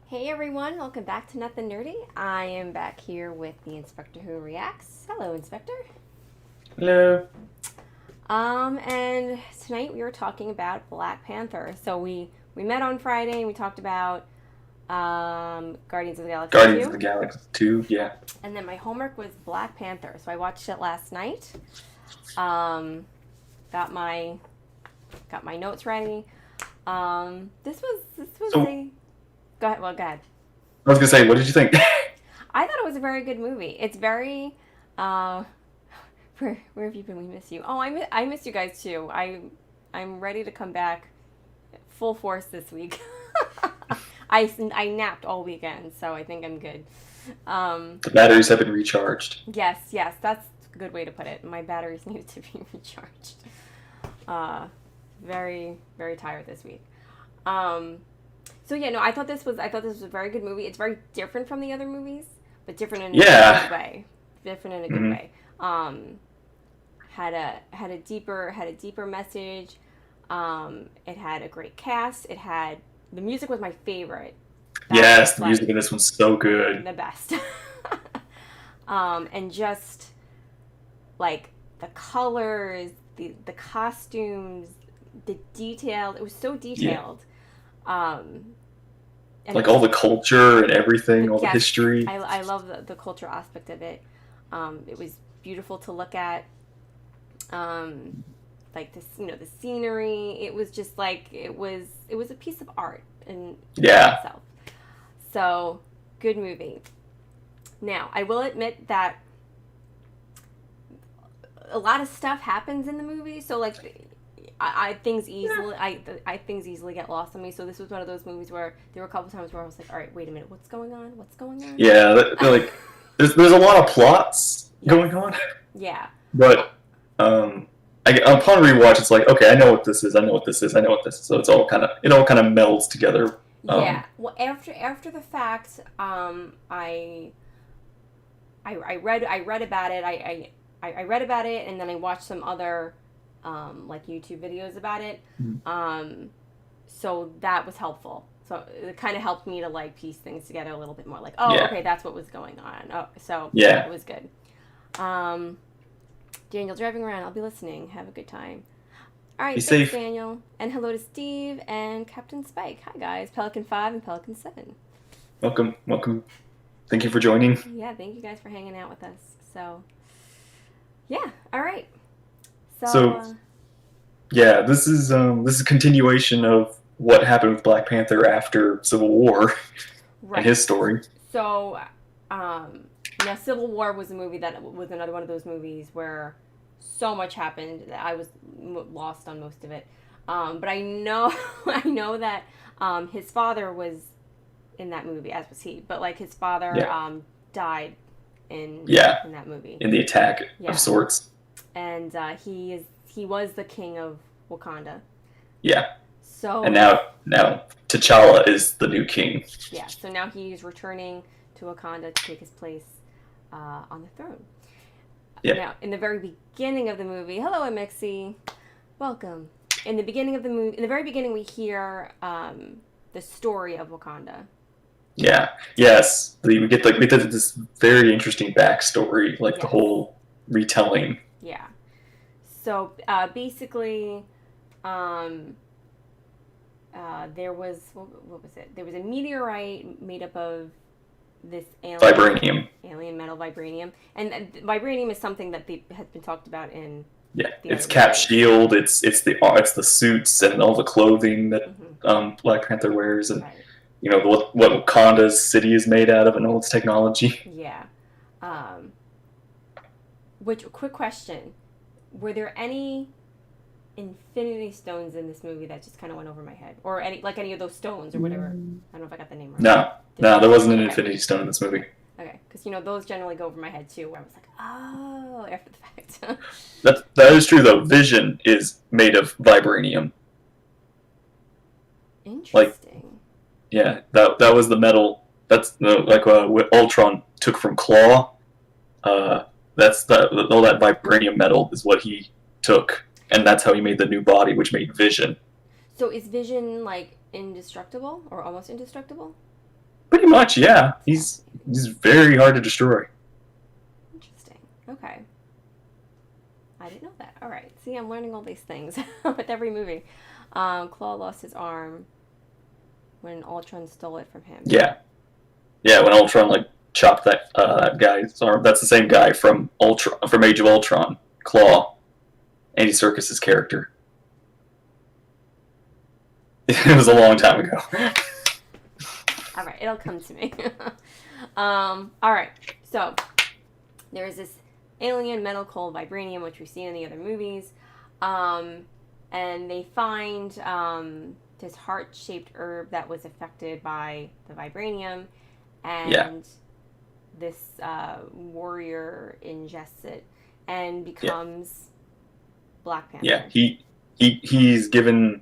Hey everyone, welcome back to Nothing Nerdy. I am back here with the Inspector Who Reacts. Hello, Inspector. Hello. And tonight we were talking about Black Panther. So we met on Friday and we talked about Guardians of the Galaxy Guardians of 2. the Galaxy 2, yeah. And then my homework was Black Panther. So I watched it last night. Um, got my got my notes ready. This was So, a go ahead. Well, go ahead. I was gonna say, what did you think? I thought it was a very good movie. It's very uh, where have you been? We miss you. Oh, I miss you guys too. I'm ready to come back full force this week. I napped all weekend, so I think I'm good. The batteries have been recharged. Yes, that's a good way to put it. My batteries need to be recharged. Uh, very tired this week. Um, so yeah, no, I thought this was a very good movie. It's very different from the other movies, but different in a good Yeah. way. Different in a good hmm way. Had a deeper message. It had a great cast. It had the music was my favorite. That Yes, was the music like in this one's so good. the best. And just like the colors, the costumes, the detail. It was so Yeah. detailed. Um, and it Like was all the culture and everything, all the yes, history. I love the cultural aspect of it. It was beautiful to look at. Um, like this, the scenery. It was just like it was a piece of art in Yeah. itself. So good movie. Now I will admit that a lot of stuff happens in the movie. So like I things easily I things easily get lost on me. So this was one of those movies where there were a couple times where I was like, all right, wait a minute, what's going on? What's going Yeah, like there's a lot of plots Yes. going on, Yeah. Uh, but um upon rewatch it's like, okay, I know what this is. I know what this is. I know what this is. So it all kind of melds together. yeah. Well, after the fact, I read about it. I read about it, and then I watched some other like YouTube videos about it. Um, so that was helpful. So it kind of helped me to like piece things together a little bit more. Like, oh, Yeah. okay, that's what was going on. Oh, so it Yeah. was good. Um, Daniel driving around. I'll be listening. Have a good time. All Be right, thanks, safe. Daniel. And hello to Steve and Captain Spike. Hi, guys. Pelican 5 and Pelican 7. Welcome. Welcome. Thank you for joining. Yeah, thank you guys for hanging out with us. So, yeah, all right. So, So yeah, this is a continuation of what happened with Black Panther after Civil War and right. his story. So, um, now Civil War was a movie that was another one of those movies where so much happened that I was lost on most of it. But I know, I know that his father was in that movie, as was he. But like his father Yeah, died in yeah, in that movie. in the attack of Yeah, sorts. and he was the king of Wakanda. Yeah, and So now T'Challa is the new king. yeah, so now he's returning to Wakanda to take his place on the throne. Yeah, Now, in the very beginning of the movie, hello, Amixi, welcome. In the beginning of the movie, in the very beginning, we hear the story of Wakanda. yeah, yes. We get this very interesting backstory, like the Yes, whole retelling. yeah. So basically, um, there was what was it? There was a meteorite made up of this Vibranium. alien metal vibranium, and vibranium is something that has been talked about in Yeah, the it's other Cap movies. Shield. It's the suits and all the clothing that Hmm. Black Panther wears, and Right. what Wakanda's city is made out of, and all its technology. Yeah. Um, which quick question: were there any Infinity Stones in this movie that just kind of went over my head, or any of those stones or whatever? I don't know if I got the name right. No, There's no, not. there wasn't an Okay. Infinity Stone in this movie. Okay. Because those generally go over my head too. Where I was like, oh, after the fact. That is true though. Vision is made of vibranium. Like, Interesting. yeah, that was the metal. That's like what Ultron took from Claw. Uh, that's all that vibranium metal is what he took, and that's how he made the new body, which made Vision. So is Vision like indestructible or almost indestructible? Pretty much, yeah. He's very hard to destroy. Interesting. Okay. I didn't know that. All right. See, I'm learning all these things with every movie. Claw lost his arm when Ultron stole it from him. Yeah, yeah. When Ultron like chopped that guy's arm, that's the same guy from Age of Ultron. Claw, Andy Serkis's character. It was a long time ago. All right, it'll come to me. All right, so there is this alien metal called vibranium, which we've seen in the other movies, and they find this heart-shaped herb that was affected by the vibranium, and this warrior ingests it and becomes Black Panther. Yeah, he's given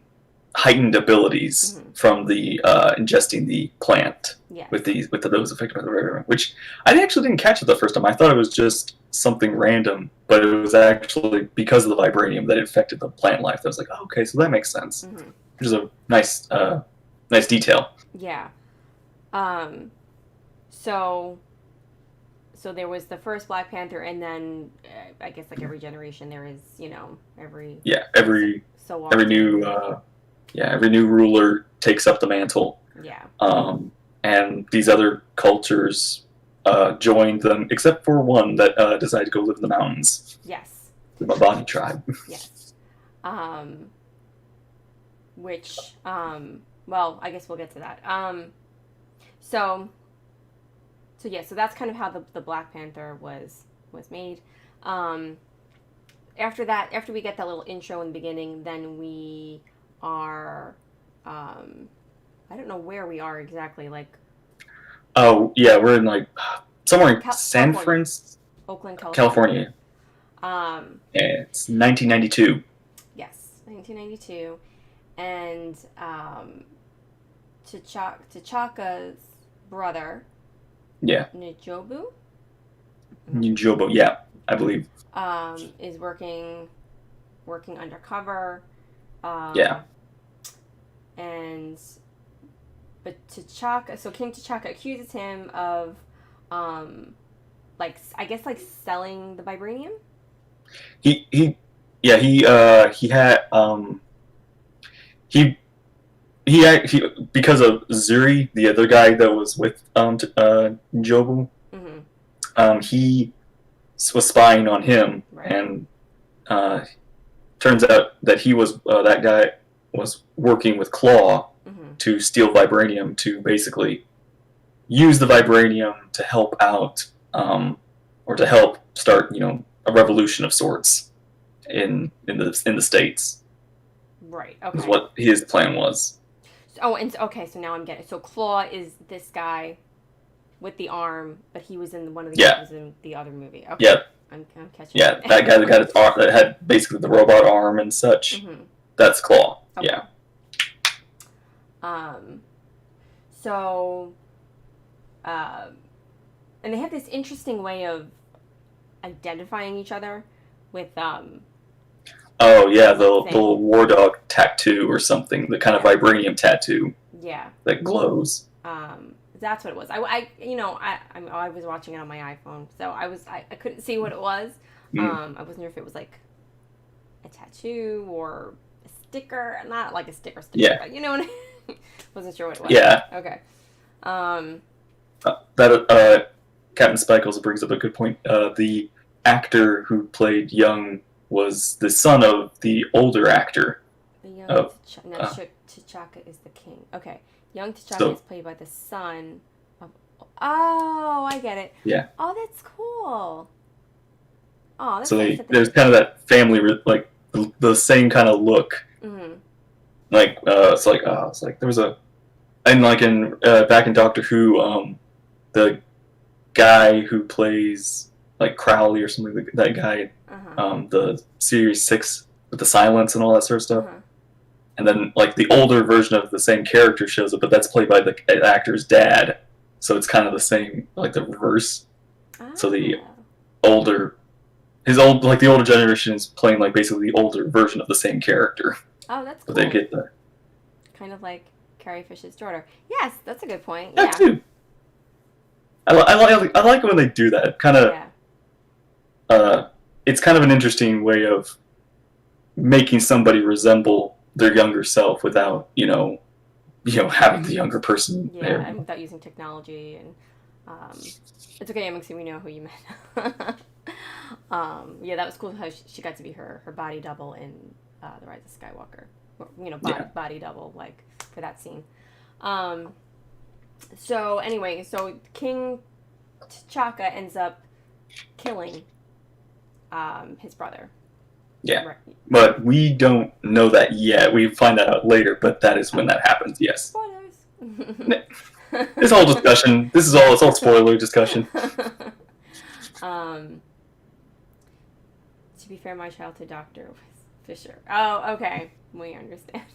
heightened abilities from the ingesting the plant with those affected by the vibranium, which I actually didn't catch it the first time. I thought it was just something random, but it was actually because of the vibranium that it affected the plant life. I was like, oh, okay, so that makes sense. Which is a nice detail. Yeah. So there was the first Black Panther, and then I guess like every generation there is, every new ruler takes up the mantle. Yeah. And these other cultures joined them, except for one that decided to go live in the mountains. Yes. The Mabani tribe. Yes. Which, well, I guess we'll get to that. So that's kind of how the Black Panther was made. After we get that little intro in the beginning, then we are, I don't know where we are exactly, like. Oh yeah, we're in like somewhere in San Francisco, Oakland, California. It's 1992. Yes, 1992, and T'Chaka's brother. Yeah. N'Jobu, yeah, I believe. Is working undercover. Yeah. But King T'Chaka accuses him of, I guess selling the vibranium. He because of Zuri, the other guy that was with N'Jobu, he was spying on him, right. And turns out that that guy was working with Claw to steal vibranium, to basically use the vibranium to help out, or to help start, a revolution of sorts in the States. Right. Okay. Is what his plan was. Oh, and okay, so now I'm getting it. So Claw is this guy with the arm, but he was in one of the movies in the other movie. Okay. Yeah. I'm catching. Yeah, that guy that got his arm, that had basically the robot arm and such. That's Claw. Okay. Yeah. And they have this interesting way of identifying each other with Oh yeah, the war dog tattoo or something, the kind of vibranium tattoo. Yeah. That glows. That's what it was. I was watching it on my iPhone, so I couldn't see what it was. I wasn't sure if it was like a tattoo or a sticker, not like a sticker, yeah. But you know what I mean? Wasn't sure what it was. Yeah. Okay. Captain Spickles brings up a good point. The actor who played Young was the son of the older actor. The young T'Chaka is the king. Okay. Young T'Chaka is played by the son of... Oh, I get it. Yeah. Oh, that's cool. Oh, that's so there's kind of that family, like, the same kind of look. Like, it's like there was a... And like back in Doctor Who, the guy who plays like Crowley or something, that guy, the Series 6 with the silence and all that sort of stuff. And then like the older version of the same character shows up, but that's played by the actor's dad. So it's kind of the same, like the reverse. So the older generation is playing like basically the older version of the same character. Oh, that's cool. But they get the kind of like Carrie Fisher's daughter. Yes, that's a good point. That too. I like it when they do that. Kind of, Yeah. it's kind of an interesting way of making somebody resemble their younger self without, having the younger person Yeah, there. and without using technology and it's okay, I'm assuming we know who you meant. Yeah, that was cool how she got to be her body double in The Rise of Skywalker. Body double, like, for that scene. So, anyway, so King T'Chaka ends up killing his brother. Yeah. Right. But we don't know that yet. We find that out later, but that is when that happens, yes. Spoilers! This whole discussion, it's all spoiler discussion. To be fair, my childhood doctor was Fisher. Oh, okay. We understand.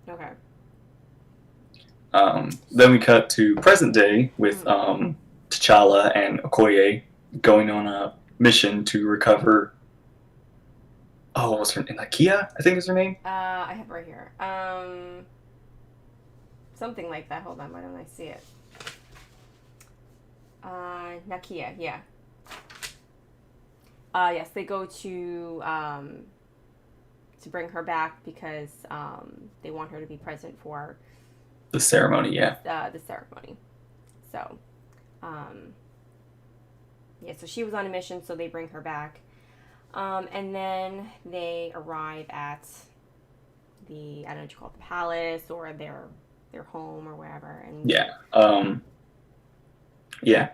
Okay. Then we cut to present day with T'Challa and Okoye going on a mission to recover. Oh, what was her name? Nakia, I think is her name. I have it right here. Something like that. Hold on, why don't I see it? Nakia, yeah. Yes, they go to bring her back because they want her to be present for the ceremony. Yeah. The ceremony. So, yeah. So she was on a mission, so they bring her back, and then they arrive at I don't know what you call it, the palace or their home or wherever. And yeah. Yeah.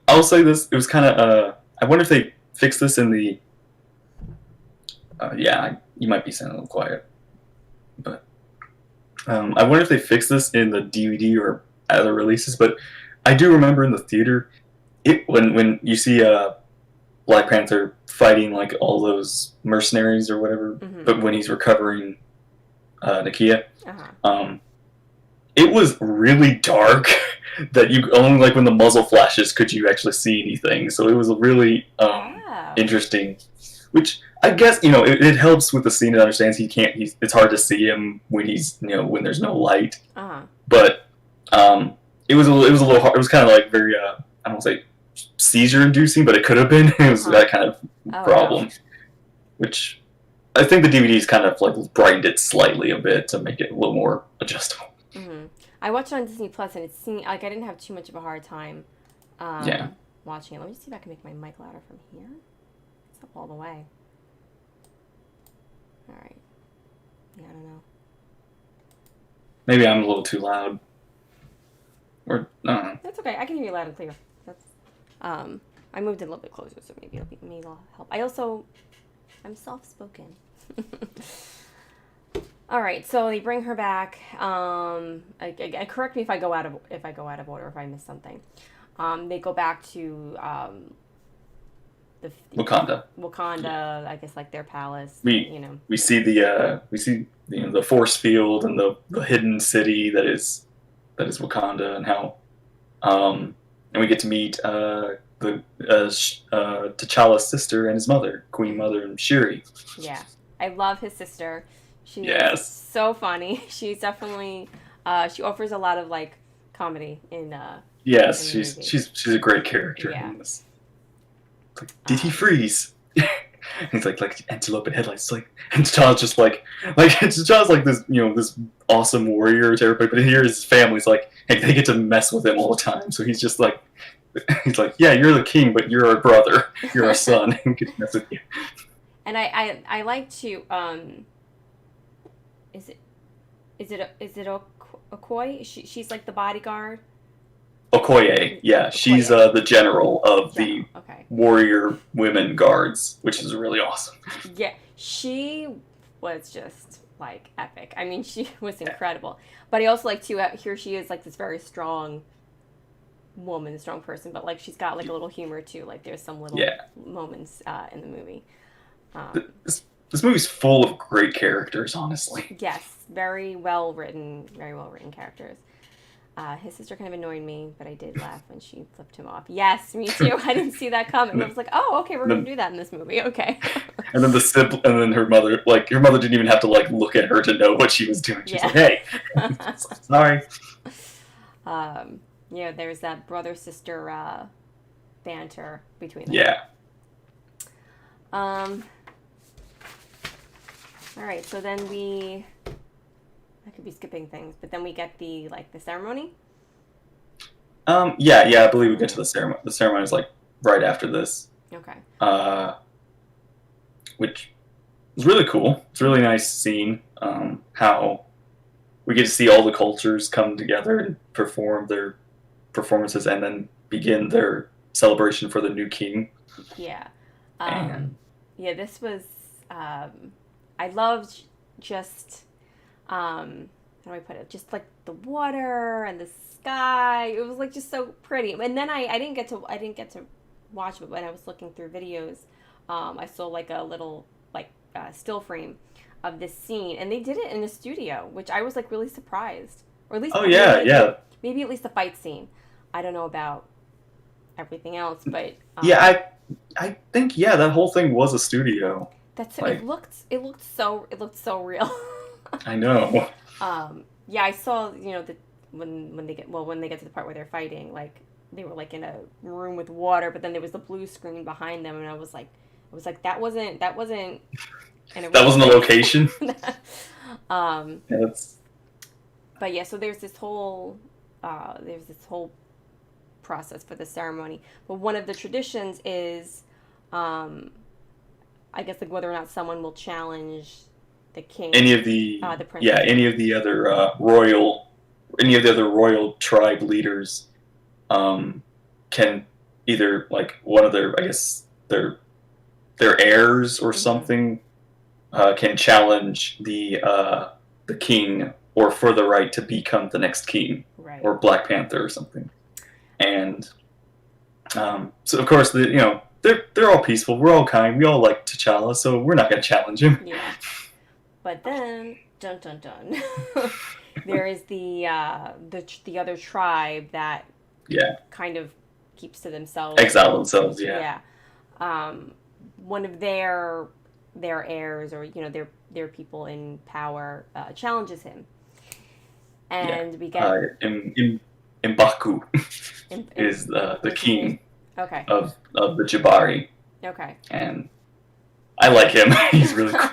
I'll say this. It was kind of. I wonder if they fixed this in the. You might be sounding a little quiet, but I wonder if they fixed this in the DVD or other releases. But I do remember in the theater, when you see Black Panther fighting like all those mercenaries or whatever, but when he's recovering Nakia, it was really dark. That you only like when the muzzle flashes could you actually see anything. So it was really interesting, which I guess it helps with the scene. It understands it's hard to see him when when there's no light. But it was a little hard. It was kind of like very I don't want to say seizure inducing, but it could have been. It was that kind of problem, which I think the DVD's kind of like brightened it slightly a bit to make it a little more adjustable. I watched it on Disney Plus, and it seemed like I didn't have too much of a hard time watching it. Let me just see if I can make my mic louder from here. It's up all the way. All right. Yeah, I don't know. Maybe I'm a little too loud. Or no. That's okay. I can hear you loud and clear. That's. I moved it a little bit closer, so maybe it'll help. I'm soft-spoken. All right, so they bring her back. Correct me if I go out of order, if I miss something. They go back to Wakanda. Wakanda, I guess, like their palace. We see the force field and the hidden city that is Wakanda, and how and we get to meet T'Challa's sister and his mother, Queen Mother, and Shuri. Yeah, I love his sister. She's so funny. She's definitely she offers a lot of like comedy in yes, in she's a great character in this. It's like, did he freeze? He's like antelope in headlights. And T'Challa's just like T'Challa's like this this awesome warrior to everybody, but here his family's like, hey, they get to mess with him all the time. So he's just like yeah, you're the king, but you're our brother, you're our son, and get to mess with you. And I like to Is it Okoye? She's like the bodyguard. Okoye, yeah, she's the general of the warrior women guards, which is really awesome. Yeah, she was just like epic. I mean, she was incredible. But I also like to here she is like this very strong woman, strong person, but like she's got like a little humor too. Like there's some little moments in the movie. This movie's full of great characters, honestly. Yes, very well written characters. His sister kind of annoyed me, but I did laugh when she flipped him off. Yes, me too. I didn't see that coming. I was like, oh, okay, we're going to do that in this movie. Okay. And then her mother didn't even have to like look at her to know what she was doing. She's like, hey, sorry. There's that brother sister banter between them. Yeah. Um, all right, so then I could be skipping things, but then we get the ceremony. Yeah, I believe we get to the ceremony. The ceremony is like right after this. Okay. Which is really cool. It's a really nice scene. How we get to see all the cultures come together and perform their performances, and then begin their celebration for the new king. Yeah. And This was. I loved just. How do I put it? Just like the water and the sky. It was like just so pretty. And then I didn't get to watch it, but when I was looking through videos, I saw like a little still frame of this scene, and they did it in a studio, which I was like really surprised, or at least maybe at least the fight scene. I don't know about everything else, but I think that whole thing was a studio. That's it looked so real. I know. I saw when they get to the part where they're fighting, like they were like in a room with water, but then there was the blue screen behind them, and I was like that wasn't that wasn't a location. But yeah, so there's this whole process for the ceremony. But one of the traditions is, I guess, like whether or not someone will challenge the king. Any of the prince. Any of the other royal tribe leaders, can either like one of their, I guess, their heirs or something, can challenge the king, or for the right to become the next king, right, or Black Panther or something. And so of course they're all peaceful. We're all kind. We all like T'Challa, so we're not going to challenge him. Yeah. But then, dun dun dun, there is the other tribe that kind of keeps to themselves, exile themselves. Yeah. One of their heirs, or their people in power, challenges him, and we get M'Baku is the king. Okay. Of the Jabari. Okay. And I like him. He's really cool.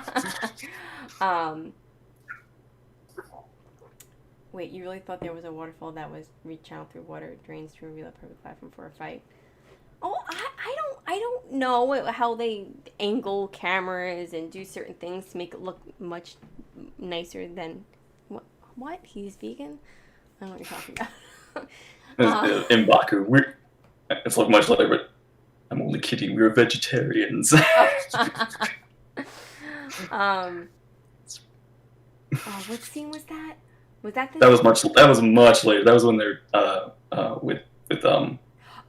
Wait, you really thought there was a waterfall that was rechanneled through water drains to reveal a perfect platform for a fight? Oh, I don't know how they angle cameras and do certain things to make it look much nicer than what? He's vegan? I don't know what you're talking about. M'Baku, it's like much later, but I'm only kidding. We're vegetarians. What scene was that? That was much later. That was when they're with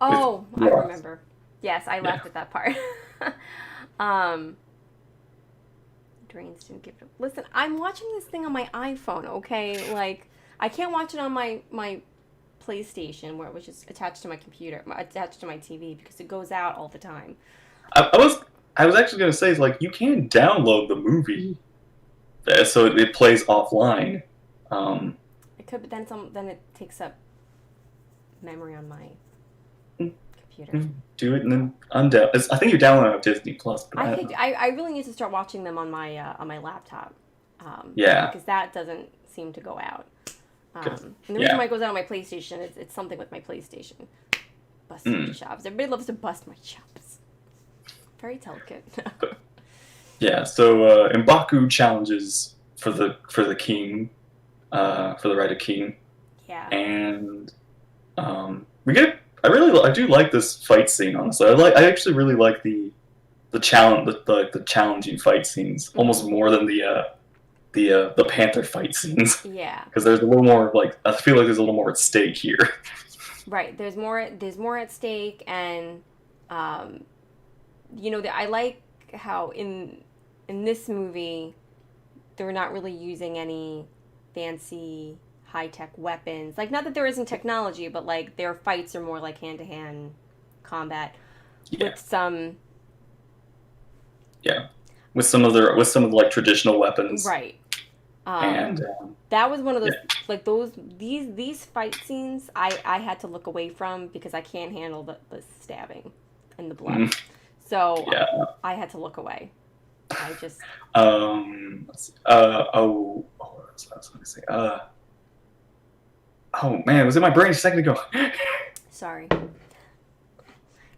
Oh, I remember. Yes, I laughed at that part. Drains didn't give it. Listen, I'm watching this thing on my iPhone. Okay, like I can't watch it on my PlayStation, which is attached to my computer, attached to my TV, because it goes out all the time. I was actually going to say, like, you can download the movie, so it plays offline. It could, but then it takes up memory on my computer. Do it and then undownload. I think you're downloading on Disney Plus. But I really need to start watching them on my laptop. Because that doesn't seem to go out. And the reason why it goes out on my PlayStation is it's something with my PlayStation. Busting my chops. Everybody loves to bust my chops. Very delicate. So M'Baku challenges for the king, for the right of king. Yeah. And I do like this fight scene, honestly. I actually really like the challenge, the challenging fight scenes, almost more than the Panther fight scenes. Yeah. Because there's a little more, I feel like there's a little more at stake here. Right. There's more at stake, and I like how in this movie they're not really using any fancy high-tech weapons. Like, not that there isn't technology, but like their fights are more like hand-to-hand combat with some with some of the like traditional weapons. Right. Um, And that was one of those yeah. like these fight scenes I had to look away from because I can't handle the stabbing and the blood. Mm, So yeah. I had to look away. I just Let's see. What was I going to say? Oh man, it was in my brain a second ago. sorry.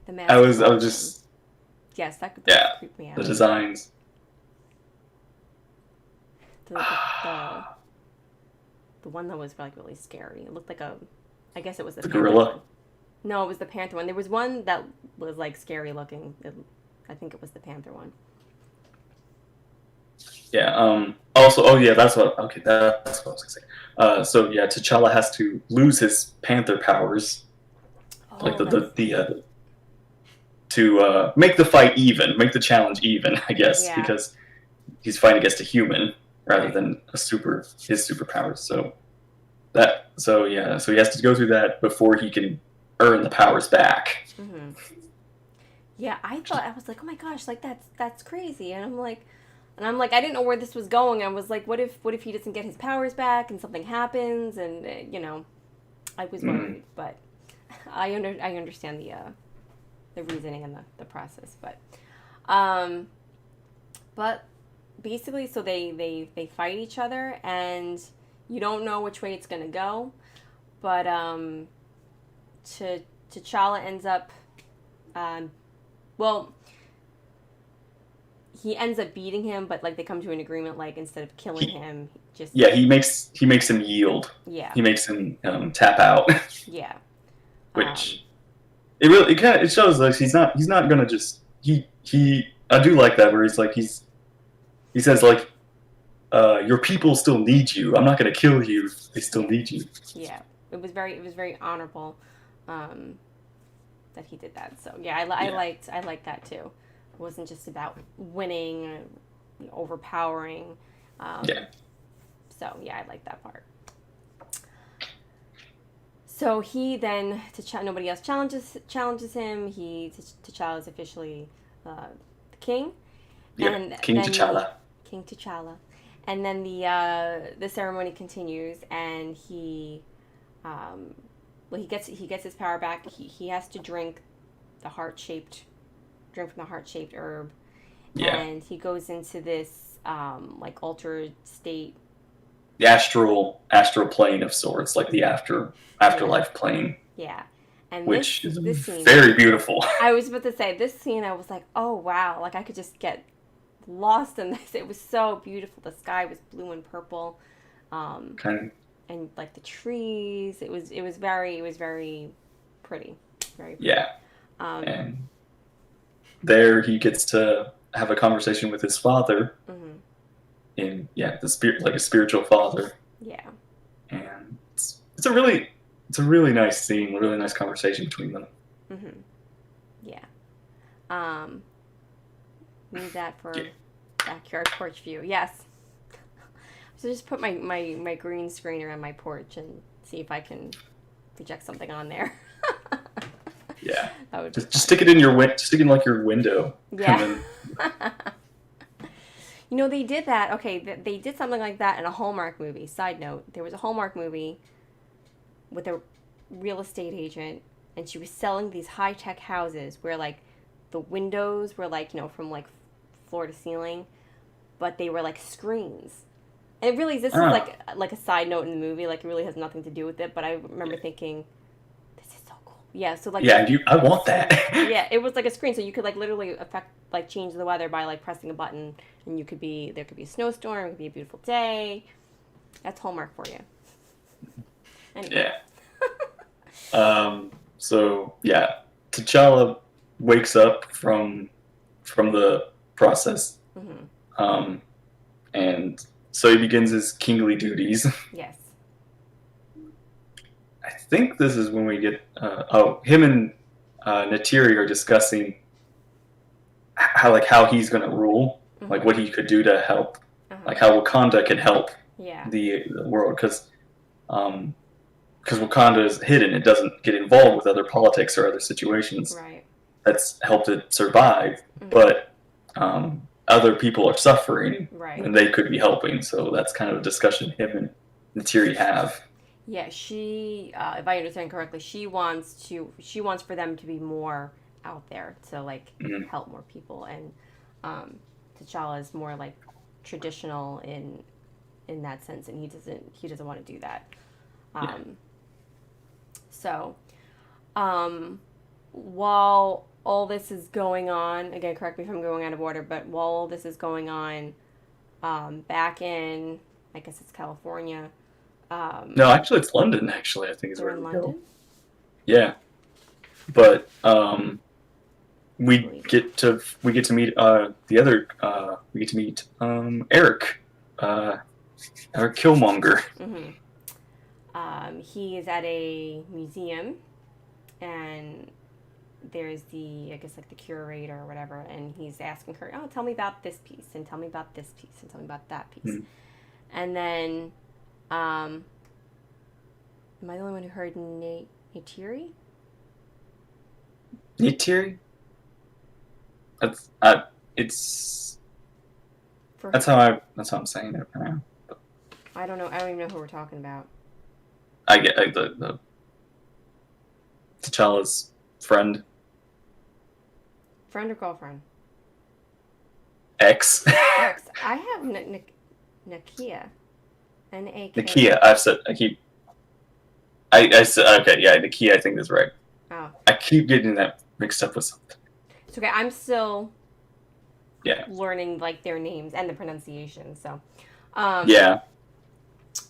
The I mask was blood thing. just Yes, that yeah. creeped me The out. designs. The the one that was like really scary. It looked like a I guess it was the The Panther one. gorilla. No, it was the Panther one. There was one that was like scary looking. I think it was the Panther one. Yeah. Also, oh yeah, that's what. Okay, that's what I was gonna say. So yeah, T'Challa has to lose his panther powers, like Oh, that's to make the fight even, make the challenge even, I guess, yeah, because he's fighting against a human rather right. than his superpowers. So yeah, so he has to go through that before he can earn the powers back. Hmm. Yeah, I was like, oh my gosh, like that's crazy, and I'm like, I didn't know where this was going. I was like, what if he doesn't get his powers back and something happens, and I was Mm, worried, but I understand the reasoning and the process, um, but basically, so they fight each other, and you don't know which way it's gonna go, but T'Challa ends up, um, well, he ends up beating him, but like they come to an agreement, like instead of killing he him, just yeah, he makes him yield. yeah, He makes him tap out, yeah, um, which it shows like he's not gonna just he I do like that where he's like he says like your people still need you. I'm not gonna kill you. They still yeah, need you. yeah. It was very honorable, um, that he did that. So yeah, Yeah, I liked that too. It wasn't just about winning, overpowering. yeah, Um, so yeah, I like that part. So he then nobody else challenges him. T'Challa is officially the king, yeah. and King then T'Challa. King T'Challa, and then the ceremony continues, and he um, well he gets his power back. He has to drink from the heart shaped herb, Yeah, and he goes into this like altered state. the astral plane of sorts, like the Yeah, afterlife plane, yeah, and which is this scene. very beautiful. I was about to say this scene. I was like, oh wow, like I could just get lost in this. It was so beautiful. The sky was blue and purple, um, Kind of and like the trees. It was very pretty, very pretty. yeah, Um, and there he gets to have a conversation with his father mhm, in the spirit like a spiritual father, yeah, and it's a really nice scene, a really nice conversation between them. mhm, yeah. Um, Need that Yeah, for backyard porch view. Yes. So just put my green screen around my porch and see if I can project something on there. yeah. That would be Just fun. stick it in your stick it in like your window, and Yeah. then They did that. Okay, they did something like that in a Hallmark movie. Side note, there was a Hallmark movie with a real estate agent, and she was selling these high tech houses where like the windows were like from like floor to ceiling, but they were like screens. And it really, this is oh like a side note in the movie. Like it really has nothing to do with it. But I remember thinking, this is so cool. Yeah. So like yeah, I want that. yeah, it was like a screen, so you could like literally affect like change the weather by like pressing a button, and there could be a snowstorm, it could be a beautiful day. That's Hallmark for you. Anyway. Yeah. So yeah, T'Challa wakes up from the process, Hmm. um, and so he begins his kingly duties. Yes. I think this is when we get him and Natiri are discussing how he's going to rule, like Hmm. what he could do to help, Uh-huh. like how Wakanda can help Yeah. the world um, because Wakanda is hidden. It doesn't get involved with other politics or other situations. Right. That's helped it survive. Hmm. But other people are suffering Right. when they could be helping. So that's kind of a discussion him and Neytiri have. Yeah, she, if I understand correctly, she wants for them to be more out there to like Mhm. help more people, and T'Challa is more like traditional in that sense, and he doesn't want to do that. Yeah. So, while all this is going on, again, correct me if I'm going out of order, but while all this is going on, back in, I guess it's California. No, actually, it's London. Actually, I think is They're where in we London. go. Yeah, but I believe we get to meet the other we get to meet Eric, Eric Killmonger. Mm-hmm. He is at a museum, and there's I guess like the curator or whatever, and he's asking her, "Oh, tell me about this piece, and tell me about this piece, and tell me about that piece." Mm. And then, am I the only one who heard Neytiri? Neytiri. That's it's For that's how I'm saying it right now. I don't know. I don't even know who we're talking about. I get the T'Challa's friend. Friend or girlfriend? Ex. Ex. I have Nakia. N-A-K. Nakia. I said okay. Yeah, Nakia. I think is right. Oh. I keep getting that mixed up with something. It's okay. I'm still Yeah. learning like their names and the pronunciation. So. Yeah.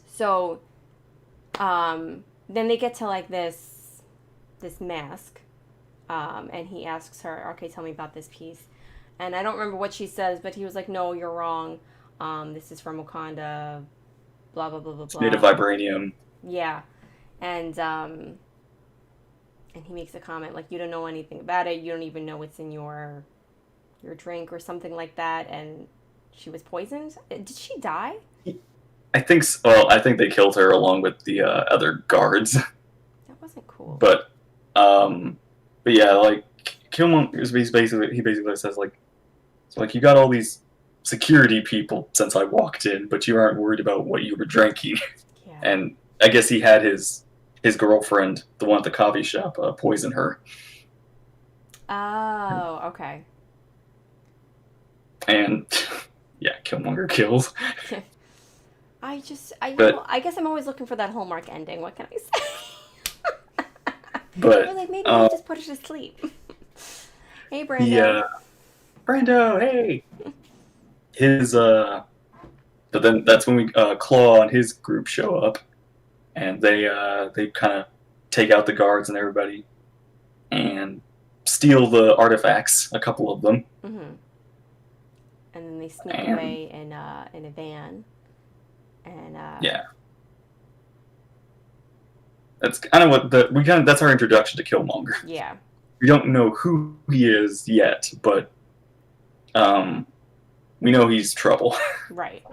So, then they get to like this mask, and he asks her, "Okay, tell me about this piece." And I don't remember what she says, but he was like, "No, you're wrong. This is from Wakanda. Blah blah blah blah blah." Made of vibranium. Yeah, and he makes a comment like, "You don't know anything about it. You don't even know what's in your drink or something like that." And she was poisoned. Did she die? I think. Well, I think they killed her along with the other guards. That wasn't cool. But yeah, like Killmonger is basically says like, so like you got all these security people since I walked in, but you aren't worried about what you were drinking. Yeah. And I guess he had his girlfriend, the one at the coffee shop, poison her. Oh, okay. And yeah, Killmonger kills. I guess I'm always looking for that Hallmark ending. What can I say? But You're like, maybe we just put her to sleep. Hey, Brando. Yeah, Brando, hey. His but then that's when we Claw and his group show up, and they kind of take out the guards and everybody, and steal the artifacts, a couple of them. Mm-hmm. And then they sneak away in a van. And yeah, that's kind of what that's our introduction to Killmonger. Yeah. We don't know who he is yet, but we know he's trouble. Right.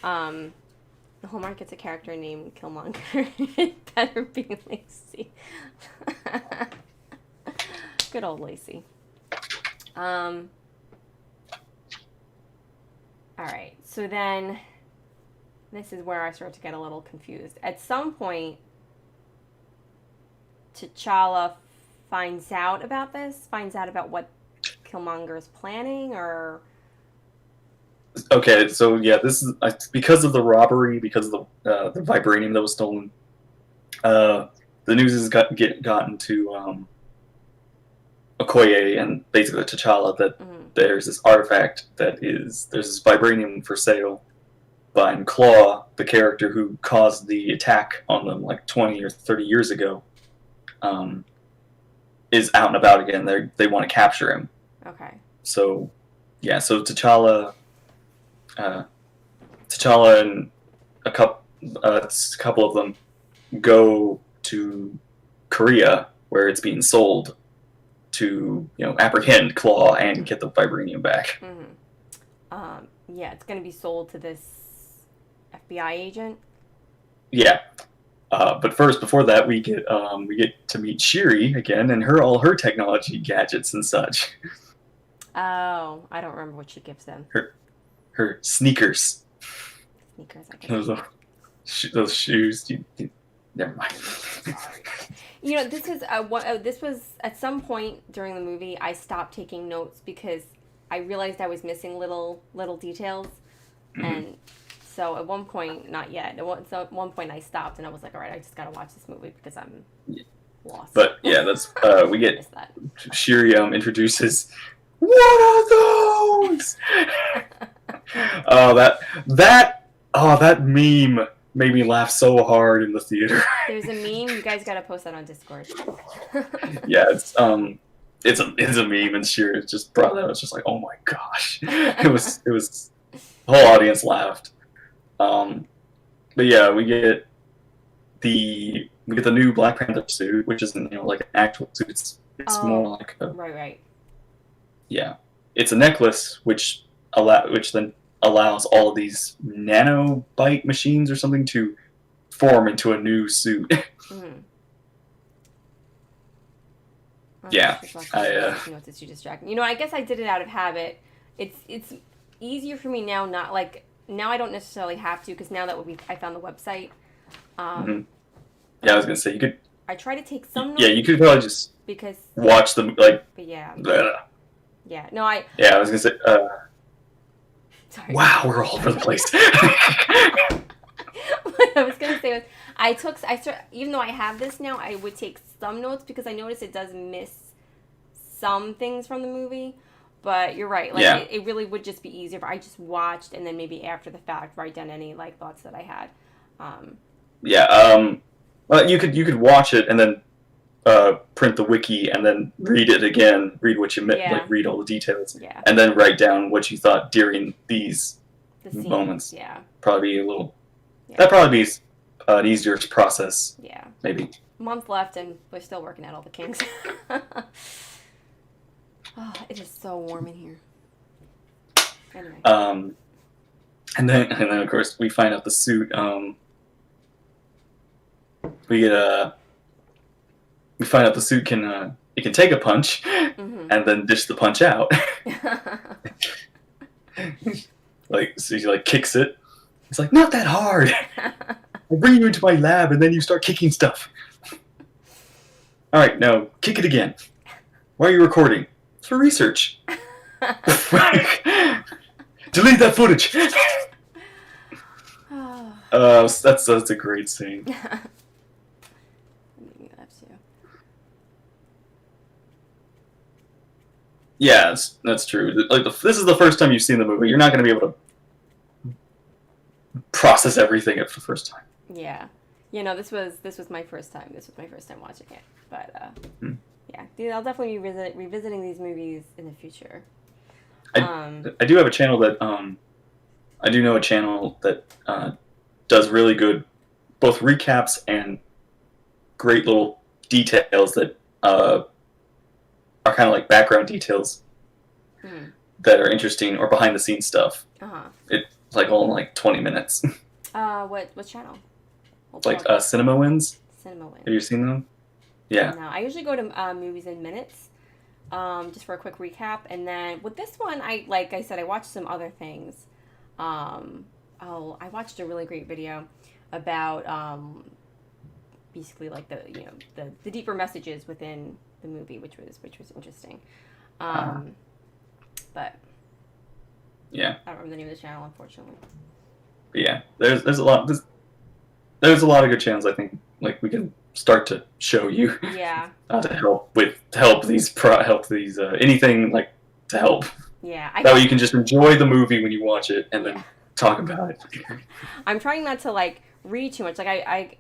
The Hallmark gets a character named Killmonger. It better be Lacey. Good old Lacey. All right. So then, this is where I start to get a little confused. At some point, T'Challa finds out about what Killmonger is planning, or... Okay, so yeah, this is because of the robbery, because of the vibranium that was stolen. The news has gotten to Okoye and basically T'Challa that there's this artifact there's this vibranium for sale. And Claw, the character who caused the attack on them like 20 or 30 years ago, is out and about again. They want to capture him. Okay. So, yeah. So T'Challa and a couple of them go to Korea where it's being sold to apprehend Claw and get the vibranium back. Mm-hmm. Yeah, it's going to be sold to this FBI agent. Yeah. But first, before that, we get to meet Shiri again and all her technology gadgets and such. Oh, I don't remember what she gives them. Her sneakers. Sneakers, I guess. Those shoes. Never mind. Sorry. This was at some point during the movie. I stopped taking notes because I realized I was missing little details, and so at one point, not yet. At one point, I stopped and I was like, all right, I just gotta watch this movie because I'm lost. But yeah, that's we get Missed that. Shiriam introduces. What are those? That meme made me laugh so hard in the theater. There's a meme. You guys gotta post that on Discord. Yeah, it's a meme, and Shiriam just brought that. It's just like, oh my gosh, it was the whole audience laughed. But yeah, we get the new Black Panther suit, which isn't like an actual suit. It's more like a, right. Yeah, it's a necklace which then allows all of these nanobite machines or something to form into a new suit. Mm-hmm. Yeah, notes is too distracting. I guess I did it out of habit. It's easier for me now. Not like now I don't necessarily have to because now that I found the website. Yeah, I was gonna say you could. I try to take some notes. Yeah, you could probably just watch them like. But yeah. Bleh. Yeah. No, I. Yeah, I was gonna say. Sorry. Wow, we're all over the place. What I was gonna say was even though I have this now, I would take some notes because I noticed it does miss some things from the movie. But you're right. Like it really would just be easier if I just watched and then maybe after the fact write down any like thoughts that I had. Well, you could watch it and then print the wiki and then read it again, read what you meant, like read all the details, and then write down what you thought during these moments. Yeah, probably be a little. That'd probably be an easier process. Yeah, maybe. Month left, and we're still working out all the kinks. Oh, it is so warm in here. Anyway. And then of course we find out the suit. We find out the suit can take a punch and then dish the punch out. So he kicks it. It's like, not that hard. I'll bring you into my lab and then you start kicking stuff. All right, now kick it again. Why are you recording? It's for research. Delete that footage. That's a great scene. Yeah, that's true. Like this is the first time you've seen the movie. You're not going to be able to process everything for the first time. Yeah, this was my first time. This was my first time watching it. But yeah, I'll definitely be revisiting these movies in the future. I do have a channel that I do know a channel that does really good both recaps and great little details that are kind of like background details that are interesting or behind the scenes stuff. It's like all in like 20 minutes. What channel? Cinema Wins. Cinema Wins. Have you seen them? Yeah. No, I usually go to Movies in Minutes, just for a quick recap, and then with this one, I watched some other things. I watched a really great video about basically like the deeper messages within the movie, which was interesting. But yeah, I don't remember the name of the channel, unfortunately. But yeah, there's a lot of good channels I think like we can start to show you. Yeah. To help these anything like to help. Yeah. That way you can just enjoy the movie when you watch it and then talk about it. I'm trying not to like read too much. Like I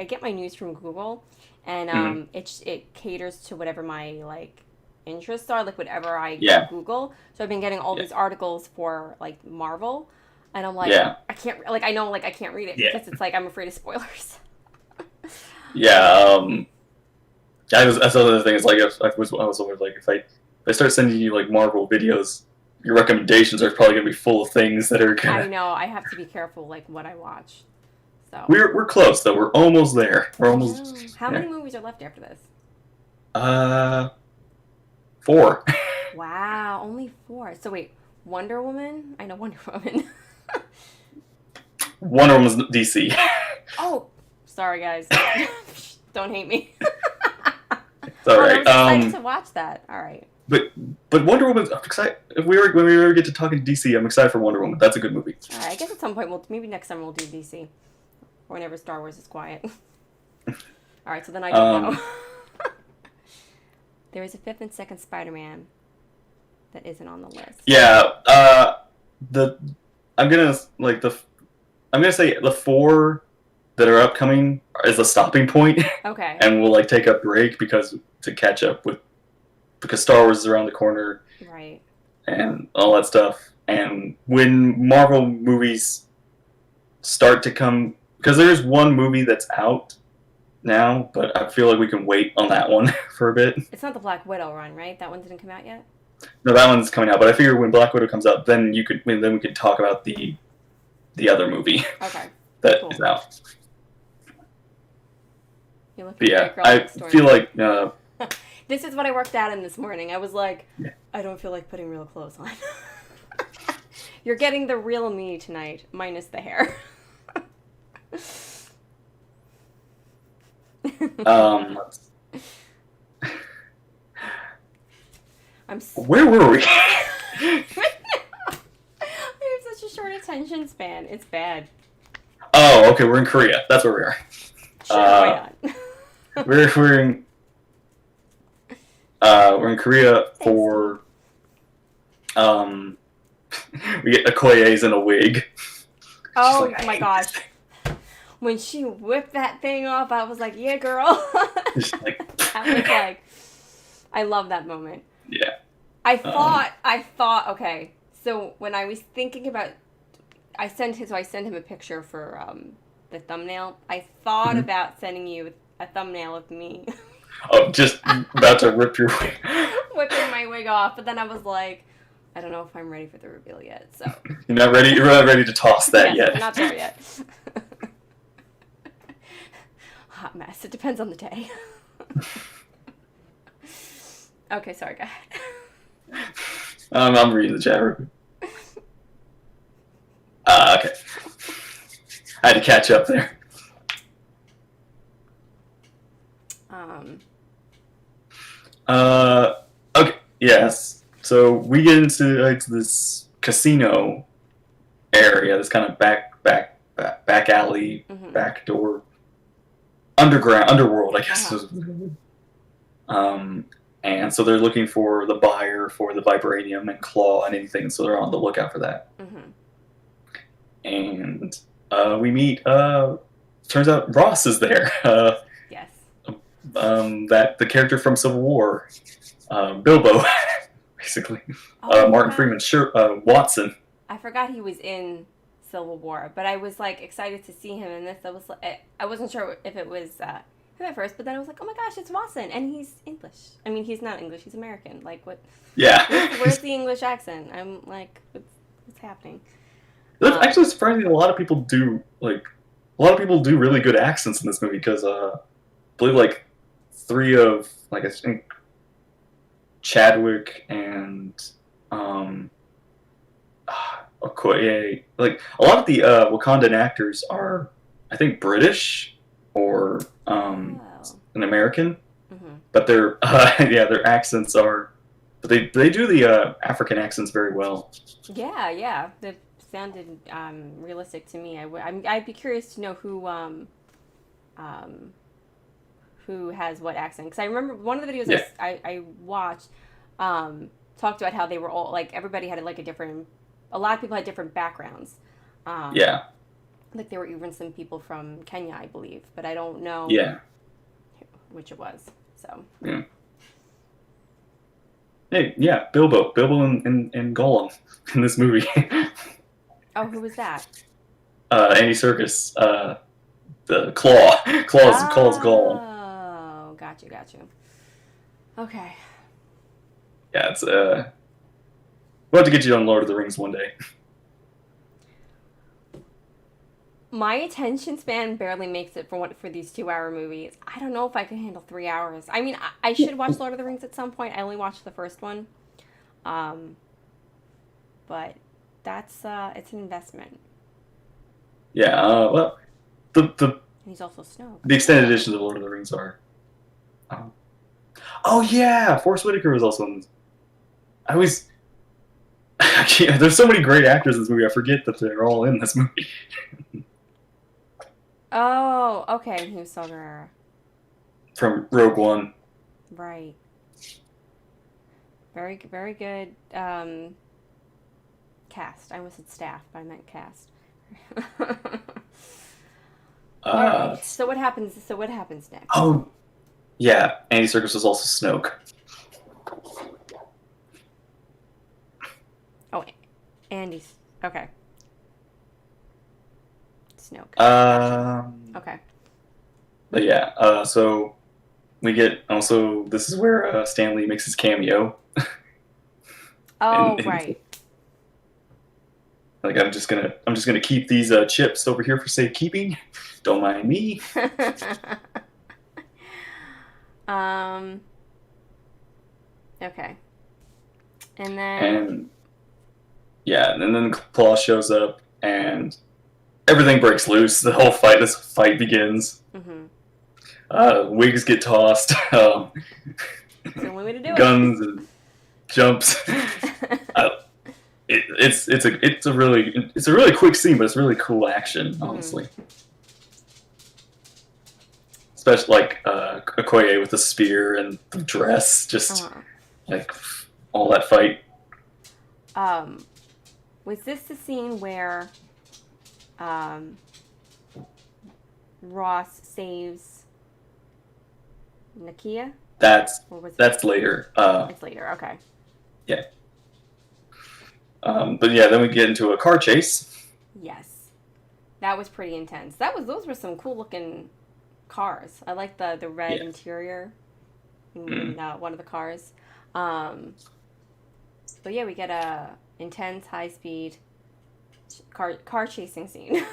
get my news from Google, and it caters to whatever my like interests are, like whatever I Google. So I've been getting all these articles for like Marvel, and I'm like, I can't I know I can't read it because it's like I'm afraid of spoilers. That's another thing. It's like I was always like if I start sending you like Marvel videos, your recommendations are probably gonna be full of things that are gonna... I know. I have to be careful like what I watch. So we're close though. We're almost there. We're almost. How many movies are left after this? 4. Wow, only 4. So wait, Wonder Woman? I know Wonder Woman. Wonder Woman's DC. Oh, sorry guys. Don't hate me. It's all Oh, I right. was excited to watch that. All right. But Wonder Woman. I'm excited. If when we ever get to talking DC, I'm excited for Wonder Woman. That's a good movie. All right. I guess at some point maybe next summer we'll do DC, or whenever Star Wars is quiet. All right. So then I don't know. There is a 5th and 2nd Spider-Man that isn't on the list. Yeah. I'm gonna like the. I'm gonna say the 4 that are upcoming is a stopping point. Okay. And we'll like take a break to catch up because Star Wars is around the corner. Right. And all that stuff. And when Marvel movies start to come, because there is one movie that's out now, but I feel like we can wait on that one for a bit. It's not the Black Widow run, right? That one didn't come out yet. No, that one's coming out. But I figure when Black Widow comes out, then we could talk about the other movie. Okay. That Cool. is out. You're looking But yeah, great, girl I next door. feel like This is what I worked out in this morning. I was like, Yeah. I don't feel like putting real clothes on. You're getting the real me tonight, minus the hair. Where were we? I have such a short attention span. It's bad. Oh, okay, we're in Korea. That's where we are. Sure, why not? We're in Korea for we get Okoye's in a wig. Oh like, my gosh. When she whipped that thing off, I was like, yeah, girl. Just like, I was like, I love that moment. yeah. I thought, okay, so when I was thinking about, I sent him a picture for the thumbnail. I thought about sending you a thumbnail of me Oh, just about to rip your wig. whipping my wig off, but then I was like, I don't know if I'm ready for the reveal yet, so. You're not ready. You're not ready to toss that Yes, yet. not there yet. Hot mess. It depends on the day. Okay, sorry, go ahead. I'm reading the chat room. Okay. I had to catch up there. Okay. Yes. So we get into like this casino area, this kind of back alley, back door, underworld, I guess. And so they're looking for the buyer for the vibranium and claw and anything. So they're on the lookout for that. And we meet. Turns out Ross is there. Yes. That the character from Civil War, Bilbo, basically. Oh, Martin wow. Freeman, Watson. I forgot he was in Civil War, but I was like excited to see him in this. I wasn't sure if it was him at first, but then I was like, oh my gosh, it's Watson, and he's English. I mean, he's not English; he's American. Like what? Yeah. Where's the English accent? I'm like, what's happening? That's actually surprising. A lot of people do really good accents in this movie because I believe like 3 of like I think Chadwick and Okoye, like a lot of the Wakandan actors are I think British or an American, but their their accents are, but they do the African accents very well. Yeah, that sounded realistic to me. I'd be curious to know who has what accent, because I remember one of the videos I watched talked about how they were all like everybody had like a lot of people had different backgrounds. Like there were even some people from Kenya, I believe, but I don't know which it was. So Hey, yeah, Bilbo and Gollum in this movie. Oh, who was that? Andy Serkis, the Claw's Gollum. Oh, got you. Okay. Yeah, it's we'll have to get you on Lord of the Rings one day. My attention span barely makes it for these 2-hour movies. I don't know if I can handle 3 hours. I mean, I should watch Lord of the Rings at some point. I only watched the first one. But that's it's an investment. Yeah. Well, the And he's also Snoke. the extended editions of Lord of the Rings are. Um, oh yeah, Forrest Whitaker was also in. I always. I can't, there's so many great actors in this movie. I forget that they're all in this movie. Oh, okay. He was Saw Gerrera. From Rogue One. Right. Very, very good cast. I almost said staff, but I meant cast. All right. So what happens? So what happens next? Oh, yeah. Andy Serkis was also Snoke. Oh, Andy's okay. Snoke. Okay. But yeah. So we get also. This is where Stan Lee makes his cameo. Oh, and right. Like I'm just gonna keep these chips over here for safekeeping. Don't mind me. Okay. And then. And yeah, and then Claw shows up, and everything breaks loose. This fight begins. Mm-hmm. Wigs get tossed. It's the only way to do guns and jumps. It's a really quick scene, but it's really cool action, honestly. Mm-hmm. Especially like Okoye with the spear and the dress, just like all that fight. Was this the scene where Ross saves Nakia? That's later. It's later, okay. Yeah. But yeah, then we get into a car chase. Yes. That was pretty intense. Those were some cool looking cars. I like the red interior in one of the cars. But yeah, we get a intense high speed car chasing scene.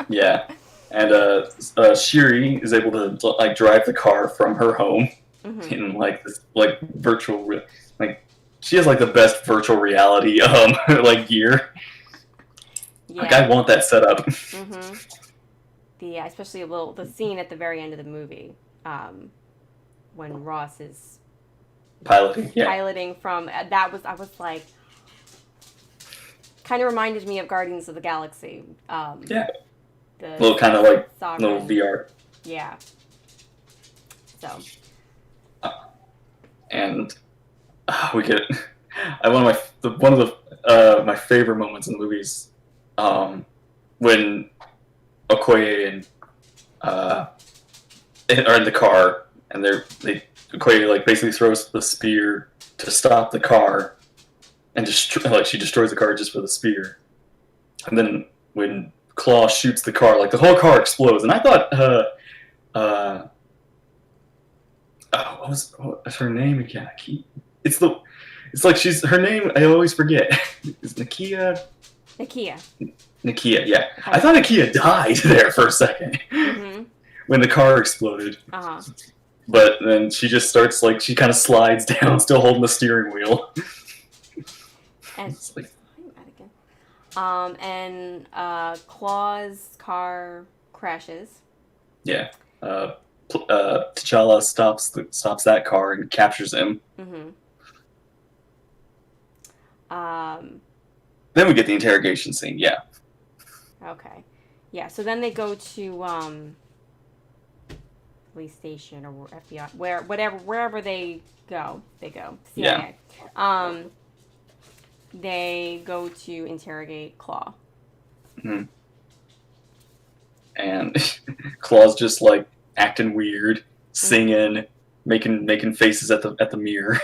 Yeah. And Shiri is able to like drive the car from her home in like this like virtual like she has like the best virtual reality like gear. Yeah. Like I want that setup. Yeah, especially the scene at the very end of the movie, when Ross is piloting from I was like, kind of reminded me of Guardians of the Galaxy. Yeah. The little kind of like sovereign. Little VR. Yeah. So. And we get one of my favorite moments in the movies, when Okoye and are in the car, and Okoye like basically throws the spear to stop the car, and she destroys the car just for the spear, and then when Claw shoots the car, like the whole car explodes, and I thought what was her name again? It's like her name. I always forget. Is Nakia? Nakia, yeah. I thought Nakia died there for a second when the car exploded. But then she just starts like she kind of slides down, still holding the steering wheel. And Claw's car crashes. Yeah. T'Challa stops that car and captures him. Then we get the interrogation scene. Yeah. Okay. Yeah. So then they go to police station or FBI, wherever they go. CIA. Yeah. They go to interrogate Claw. And Claw's just like acting weird, singing, making faces at the mirror.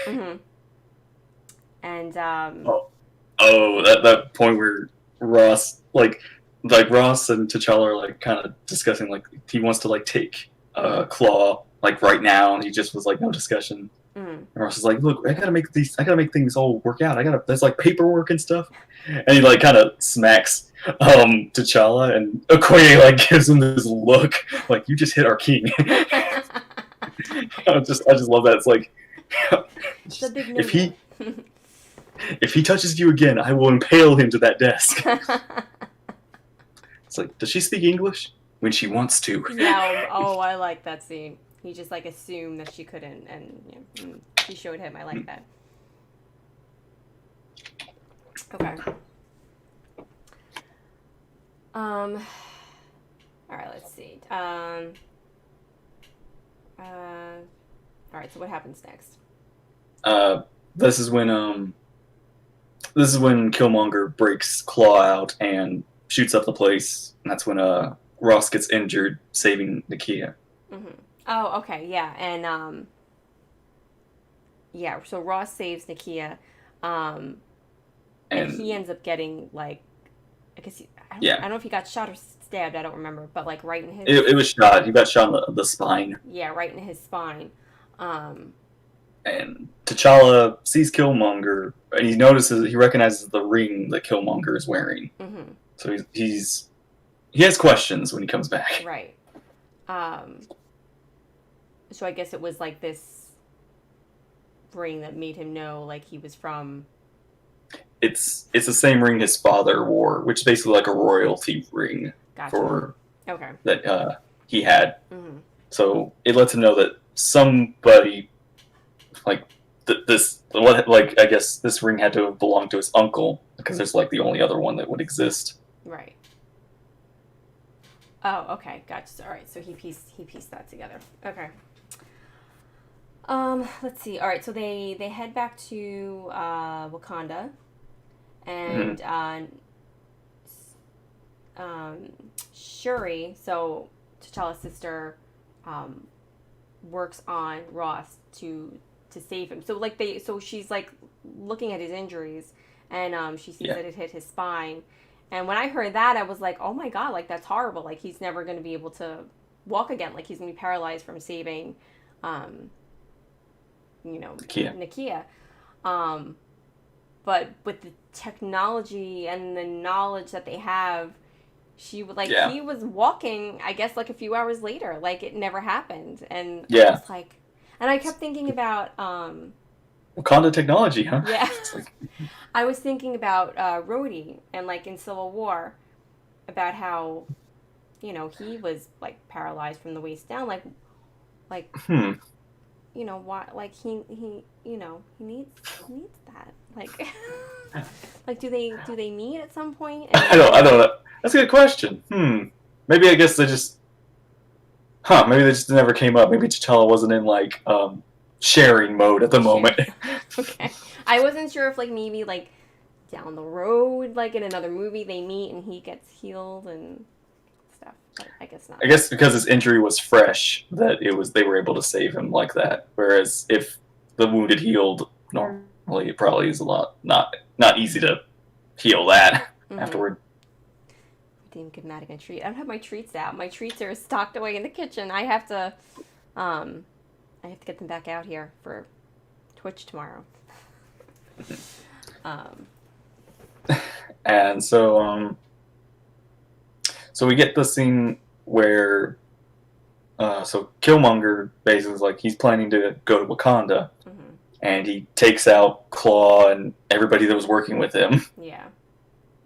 And that point where Ross Ross and T'Challa are like kind of discussing like he wants to like take Claw like right now, and he just was like no discussion. And Ross is like, look, I gotta make things all work out. There's like paperwork and stuff. And he like kind of smacks T'Challa, and Okoye like gives him this look like you just hit our king. I just love that. It's like it's a big if he If he touches you again, I will impale him to that desk. It's like, does she speak English? When she wants to. Yeah. Oh, I like that scene. He just like assumed that she couldn't, and she showed him. I like that. Okay. All right. Let's see. All right. So what happens next? This is when Killmonger breaks Claw out and shoots up the place, and that's when Ross gets injured saving Nakia. Mm-hmm. Oh, okay, yeah, and yeah. So Ross saves Nakia, and he ends up getting like, I guess I don't know if he got shot or stabbed. I don't remember, but like right in his. It was shot. He got shot in the spine. Yeah, right in his spine. And T'Challa sees Killmonger, and he recognizes the ring that Killmonger is wearing. Mm-hmm. So he has questions when he comes back. Right. So I guess it was like this ring that made him know like he was from. It's the same ring his father wore, which is basically like a royalty ring. Gotcha. For okay. That he had. Mm-hmm. So it lets him know that somebody like I guess this ring had to have belonged to his uncle because there's like the only other one that would exist. Right. Oh, okay, gotcha. All right, so he pieced that together. Okay. Let's see. All right, so they head back to Wakanda, and Shuri, so T'Challa's sister, works on Ross to save him. So she's like looking at his injuries, and she sees that it hit his spine. And when I heard that, I was like, oh my God, like that's horrible. Like he's never going to be able to walk again. Like he's going to be paralyzed from saving, Nakia. But with the technology and the knowledge that they have, he was walking, I guess, like a few hours later. Like it never happened. And I was like, and I kept thinking about Wakanda technology, huh? Yeah. I was thinking about Rhodey and like in Civil War about how, he was like paralyzed from the waist down, like why, like he needs that, like like do they meet at some point? I don't know. That's a good question. Maybe I guess they just never came up. Maybe T'Challa wasn't in like sharing mode at the moment. Okay. I wasn't sure if like maybe like down the road, like in another movie, they meet and he gets healed and stuff. But I guess not. I guess because his injury was fresh, that they were able to save him like that. Whereas if the wound had healed normally, it probably is a lot not easy to heal that afterward. I didn't give Madigan a treat. I don't have my treats out. My treats are stocked away in the kitchen. I have to get them back out here for Twitch tomorrow. And so we get the scene where so Killmonger basically is like he's planning to go to Wakanda, and he takes out Claw and everybody that was working with him. Yeah,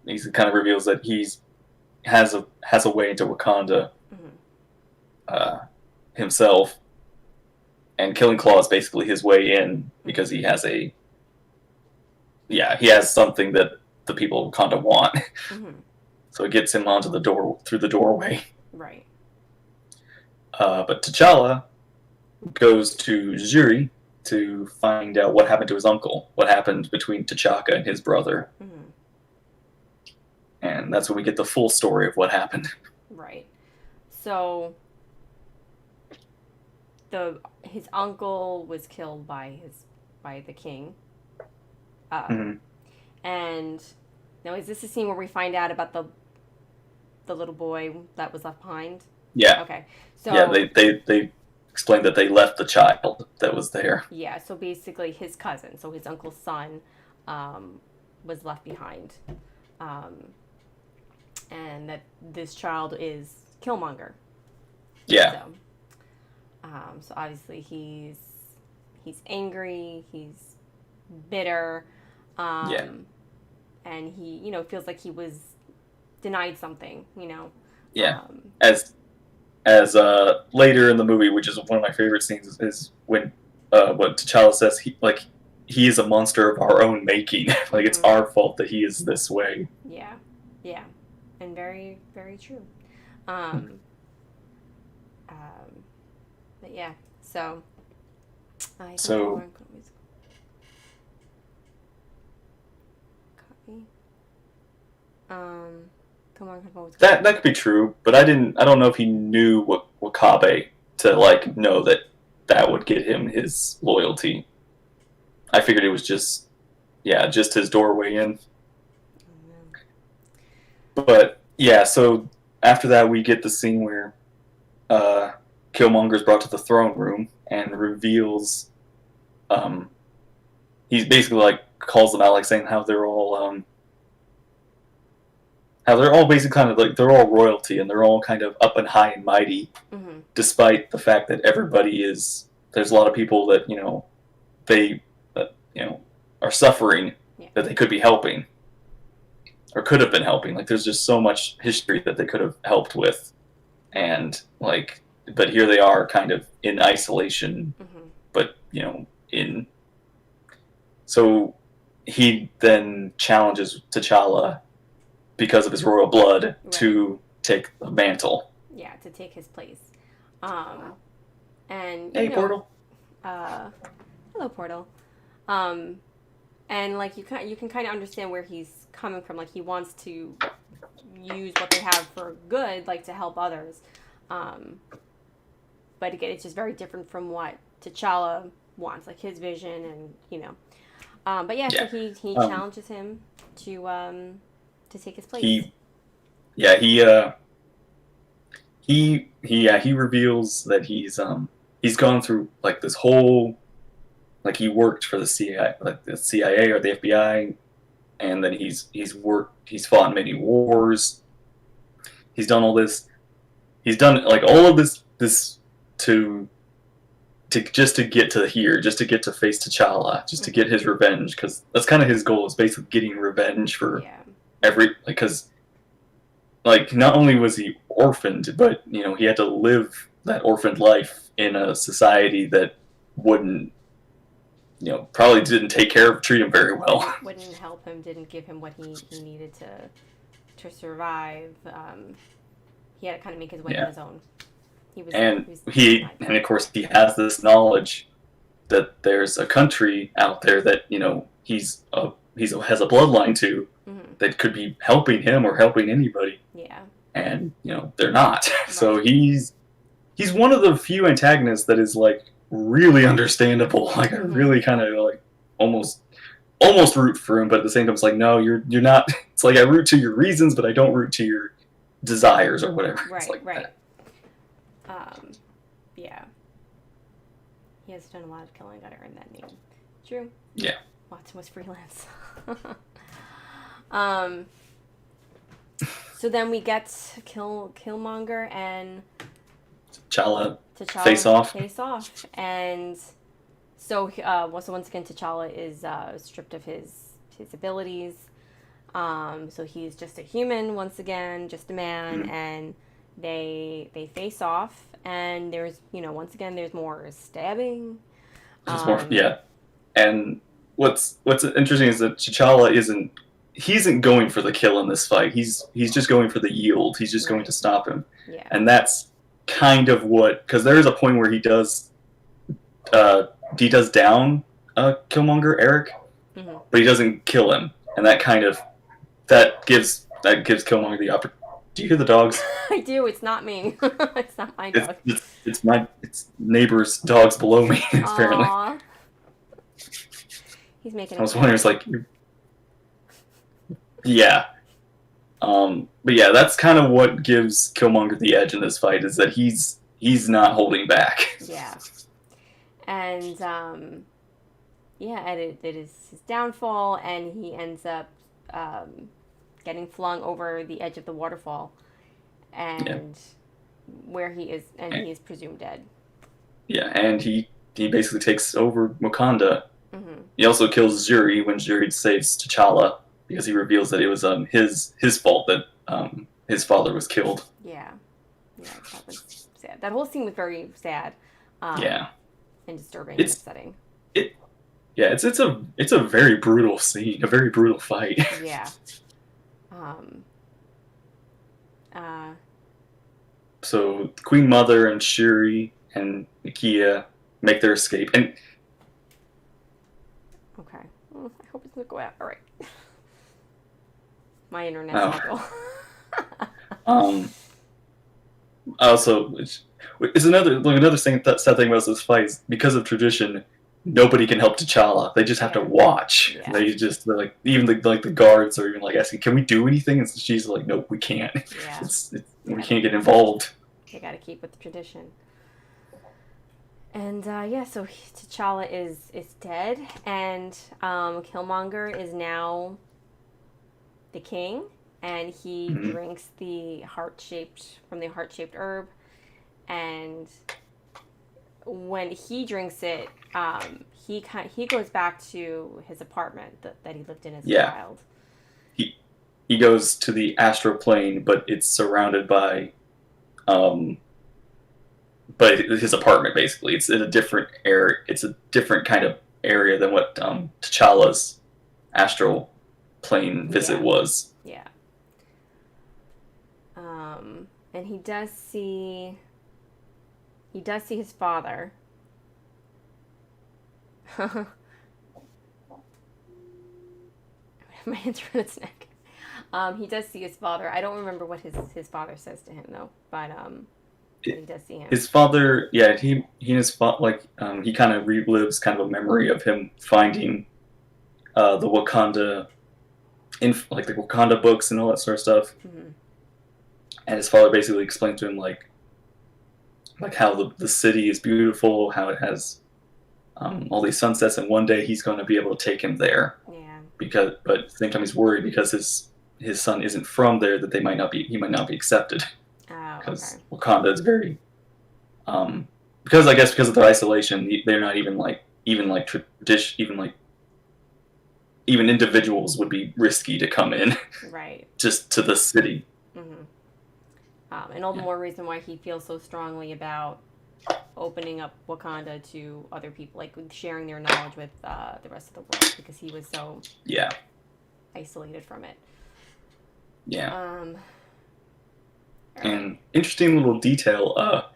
he kind of reveals that has a way into Wakanda himself, and killing Claw is basically his way in because he has something that the people of Wakanda want. So it gets him through the doorway. Right. But T'Challa goes to Shuri to find out what happened to his uncle, what happened between T'Chaka and his brother. And that's when we get the full story of what happened. Right. So his uncle was killed by the king. And now, is this a scene where we find out about the little boy that was left behind? Yeah. Okay. So they explained that they left the child that was there. Yeah. So basically, his cousin, so his uncle's son, was left behind, and that this child is Killmonger. Yeah. So obviously he's angry. He's bitter. Yeah. And he, feels like he was denied something, Yeah. um, As later in the movie, which is one of my favorite scenes, is when what T'Challa says, he is a monster of our own making. Like it's mm-hmm. our fault that he is this way. Yeah, yeah, and very, very true. Um, um, but yeah, so I think So copy. Um, come on, that could be true, but I don't know if he knew what Wakabe to like know that that would get him his loyalty. I figured it was just just his doorway in. But yeah, so after that we get the scene where uh, Killmonger's brought to the throne room and reveals he's basically like calls them out, like saying how they're all basically kind of like they're all royalty and they're all kind of up and high and mighty, Mm-hmm. despite the fact that everybody is. There's a lot of people that they are suffering that they could be helping or could have been helping. Like there's just so much history that they could have helped with, and like, but here they are, kind of in isolation. Mm-hmm. But in so he then challenges T'Challa because of his royal blood to take the mantle. Yeah, to take his place. And hey, Portal. Hello, Portal. And like you can kind of understand where he's coming from. Like he wants to use what they have for good, like to help others. But again, it's just very different from what T'Challa wants, like his vision, and But yeah, so he challenges him to take his place. He reveals that he's gone through like this whole, like he worked for the CIA or the FBI, and then he's fought in many wars. He's done all this. He's done like all of this to just to get to here, just to get to face T'Challa, just to get his revenge, because that's kind of his goal, is basically getting revenge for because like not only was he orphaned, but he had to live that orphaned life in a society that wouldn't probably didn't treat him very well. Wouldn't help him, didn't give him what he needed to survive. He had to kind of make his way on his own. And of course he has this knowledge that there's a country out there that has a bloodline to, that could be helping him or helping anybody. Yeah. And they're not. Right. So he's one of the few antagonists that is like really understandable. Like I really kind of like almost root for him, but at the same time it's like, no, you're not. It's like I root to your reasons, but I don't root to your desires or whatever. Right. It's like right. That. Yeah. He has done a lot of killing. Gotta earn that name. True. Yeah. Watson was freelance. So then we get Killmonger and T'Challa face off, and so once again T'Challa is stripped of his abilities. So he's just a human once again, just a man, and they face off, and there's once again there's more stabbing. And what's interesting is that T'Challa isn't going for the kill in this fight. He's just going for the yield. He's just going to stop him. Yeah. And that's kind of because there is a point where he does down Killmonger, Eric, but he doesn't kill him, and that gives Killmonger the opportunity. Do you hear the dogs? I do. It's not me. It's not my dog. It's neighbor's dogs below me. Apparently. Aww. He's making. I was wondering, it's like, yeah. But yeah, that's kind of what gives Killmonger the edge in this fight, is that he's not holding back. Yeah. And and it is his downfall, and he ends up getting flung over the edge of the waterfall, and where he is presumed dead. Yeah, and he basically takes over Wakanda, he also kills Zuri when Zuri saves T'Challa because he reveals that it was his fault that his father was killed. Yeah, yeah, that was sad. That whole scene was very sad, Yeah, and disturbing and it's upsetting. it. Yeah, it's a very brutal scene, a very brutal fight. Yeah. Um. Uh. So Queen Mother and Shuri and Nakia make their escape, and Okay. I hope it's gonna go out. All right. My internet's oh, awful. um, also, it's another sad thing about this fight is because of tradition, nobody can help T'Challa. They just have to Yeah. watch. Yeah. They're like even the guards are even like asking, "Can we do anything?" And she's like, "Nope, we can't. Yeah. We can't get involved." They got to keep with the tradition. And yeah, so T'Challa is dead, and Killmonger is now the king, and he Mm-hmm. drinks the heart shaped herb, and when he drinks it, he goes back to his apartment that he lived in as a Yeah, child. he he goes to the astral plane, but it's surrounded by um, but his apartment basically it's in a different area. It's a different kind of area than what T'Challa's astral plane visit Yeah, was. yeah. And he does see his father. My hands are on his neck. He does see his father. I don't remember what his father says to him though, but he does see him. His father, yeah, he and his like he kind of relives kind of a memory of him finding the Wakanda in like the Wakanda books and all that sort of stuff. Mm-hmm. And his father basically explained to him like how the city is beautiful, how it has all these sunsets, and one day he's going to be able to take him there. Yeah. But at the same time he's worried because his son isn't from there that he might not be accepted Oh, because okay. Wakanda is very because I guess because of their isolation they're not even like tradition even individuals would be risky to come in Right. just to the city. Mm-hmm. And all the Yeah. more reason why he feels so strongly about opening up Wakanda to other people, like sharing their knowledge with the rest of the world, because he was so Yeah. isolated from it. Yeah. All right. And interesting little detail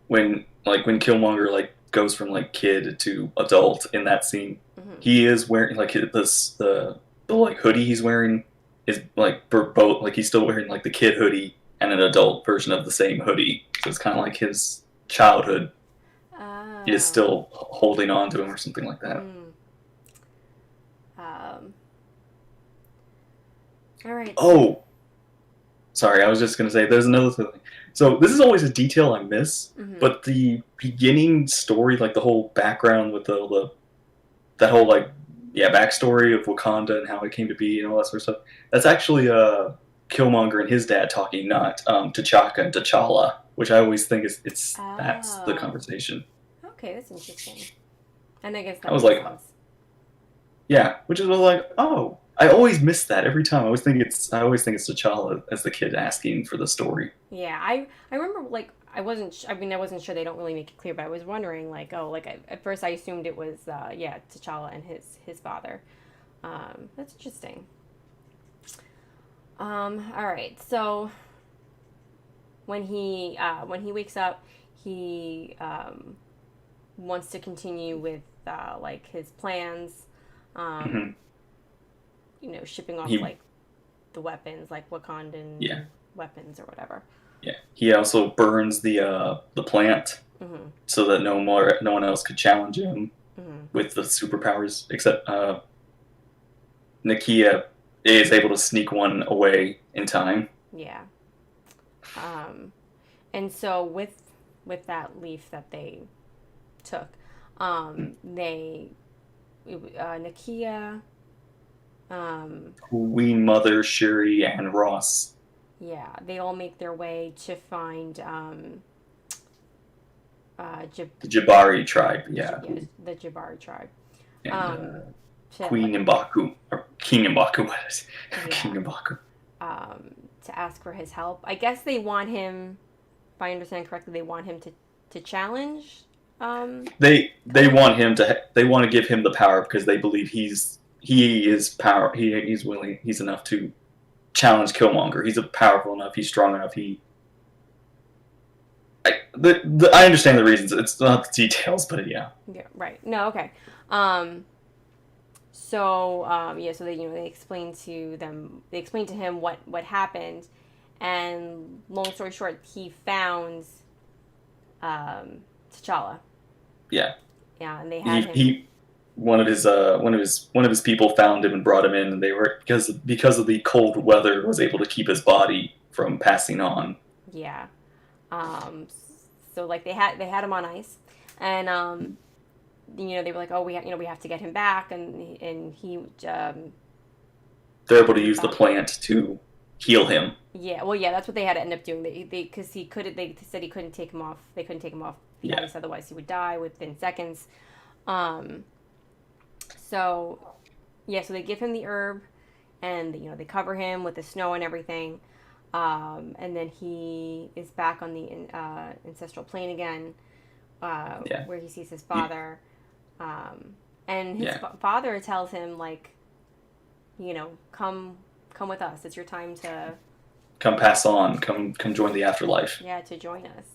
when Killmonger like goes from like kid to adult in that scene, Mm-hmm. he is wearing like the like hoodie he's wearing is like for both like he's still wearing like the kid hoodie and an adult version of the same hoodie. So it's kind of like his childhood is Oh. still holding on to him or something like that. Mm. Um. All right. So. Oh, sorry, I was just gonna say there's another thing. So this is always a detail I miss, Mm-hmm. but the beginning story, like the whole background with the that whole like backstory of Wakanda and how it came to be and all that sort of stuff. That's actually Killmonger and his dad talking, not T'Chaka and T'Challa, which I always think that's the Oh. conversation. Okay, that's interesting. And I guess I that was makes like, sense. yeah, which is like, oh, I always miss that every time. I always think it's T'Challa as the kid asking for the story. Yeah, I remember like I wasn't sure, they don't really make it clear, but I was wondering like, oh, like at first I assumed it was yeah, T'Challa and his father. That's interesting. All right. So when he wakes up, he wants to continue with like his plans, um, Hmm. shipping off He like the weapons, like Yeah, Wakandan weapons or whatever. yeah. He also burns the plant Mm-hmm. so that no one else could challenge him Mm-hmm. with the superpowers except Nakia is able to sneak one away in time. Yeah. Um, and so with that leaf that they took, they Nakia, um, Queen Mother, Shuri, and Ross, yeah, they all make their way to find the Jabari tribe. Yeah, Yeah, the Jabari tribe. and to Queen like, M'Baku or King M'Baku. What is it? yeah, King M'Baku? to ask for his help. I guess they want him, if I understand correctly, they want him to challenge. They want him to. They want to give him the power because they believe he is power. He's willing. He's enough to challenge Killmonger. He's powerful enough. He's strong enough. I understand the reasons. It's not the details, but yeah. Yeah, right. No, okay. Um, so they explain to them, they explain to him what happened, and long story short, he found T'Challa. Yeah. Yeah, and they had him. He one of his people found him and brought him in, and they were because of the cold weather was able to keep his body from passing on. Yeah. Um, so like they had him on ice, and they were like, oh, we have to get him back, and he They're able to use the plant to heal him. yeah, well, yeah, that's what they had to end up doing. They because he couldn't. They said he couldn't take him off. They couldn't take him off the ice, otherwise he would die within seconds. Um, so yeah, so they give him the herb, and they cover him with the snow and everything. And then he is back on the ancestral plane again, where he sees his father, and his father tells him like, come with us. It's your time to come pass on. Come join the afterlife. Yeah, to join us.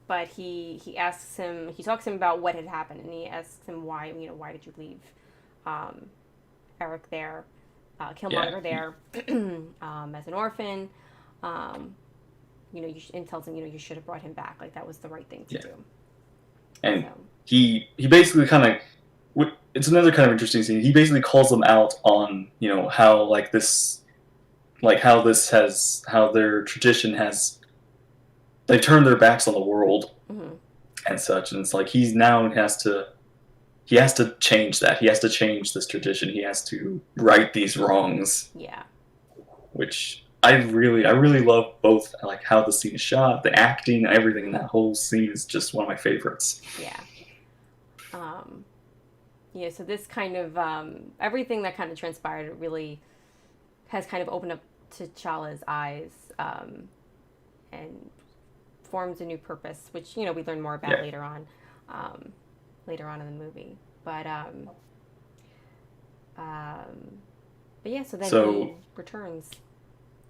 But he asks him. He talks to him about what had happened, and he asks him why did you leave Eric there, Killmonger there, as an orphan. And tells him you should have brought him back. Like that was the right thing to do. And so. he basically kind of, it's another kind of interesting scene. He basically calls them out on how how their tradition has, they turned their backs on the world and such, and it's like he has to change that. He has to change this tradition. He has to right these wrongs. Yeah. Which I really love both, like how the scene is shot, the acting, everything in that whole scene is just one of my favorites. Yeah. So this kind of everything that kind of transpired really has kind of opened up T'Challa's eyes, and forms a new purpose, which we learn more about later on in the movie. But yeah, so then he returns.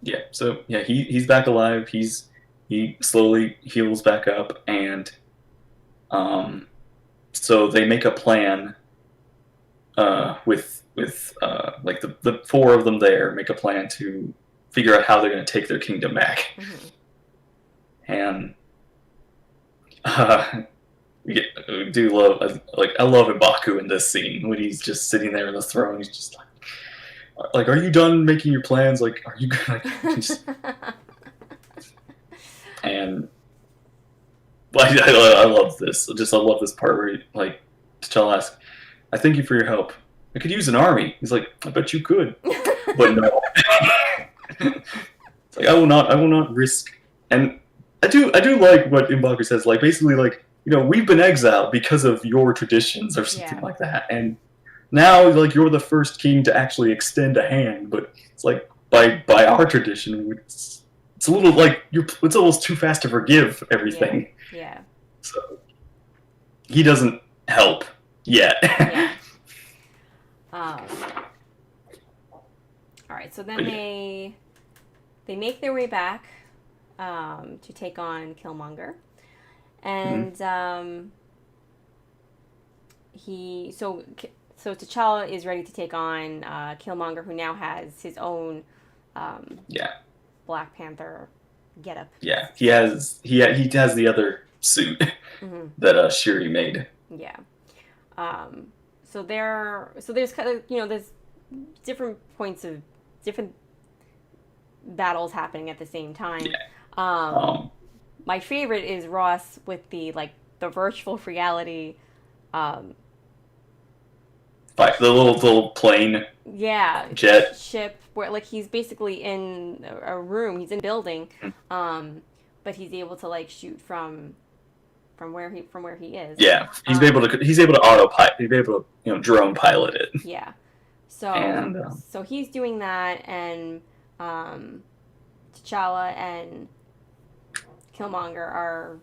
Yeah, so yeah, he's back alive. He slowly heals back up, and so they make a plan with like the four of them there make a plan to figure out how they're going to take their kingdom back. And we do love I love M'Baku in this scene when he's just sitting there in the throne. He's just like, are you done making your plans? Like, are you gonna just... And I love this. I love this part where T'Challa asks, "I thank you for your help. I could use an army." He's like, "I bet you could, but no." It's like I will not risk. And I do like what M'Baku says. Like basically, we've been exiled because of your traditions or something like that, and now you're the first king to actually extend a hand. But it's like by our tradition, it's a little it's almost too fast to forgive everything. Yeah. So he doesn't help yet. Yeah. All right. So then they make their way back to take on Killmonger, and so T'Challa is ready to take on Killmonger, who now has his own Black Panther getup. Yeah, he has the other suit that Shuri made. Yeah. So there's kind of there's different points of different battles happening at the same time. Yeah. My favorite is Ross with the virtual reality. Like the little plane. Yeah. Jet ship where he's basically in a room. He's in a building, but he's able to shoot from from where he is. Yeah, he's able to autopilot. He's able to drone pilot it. Yeah. So And so he's doing that, and T'Challa and Killmonger are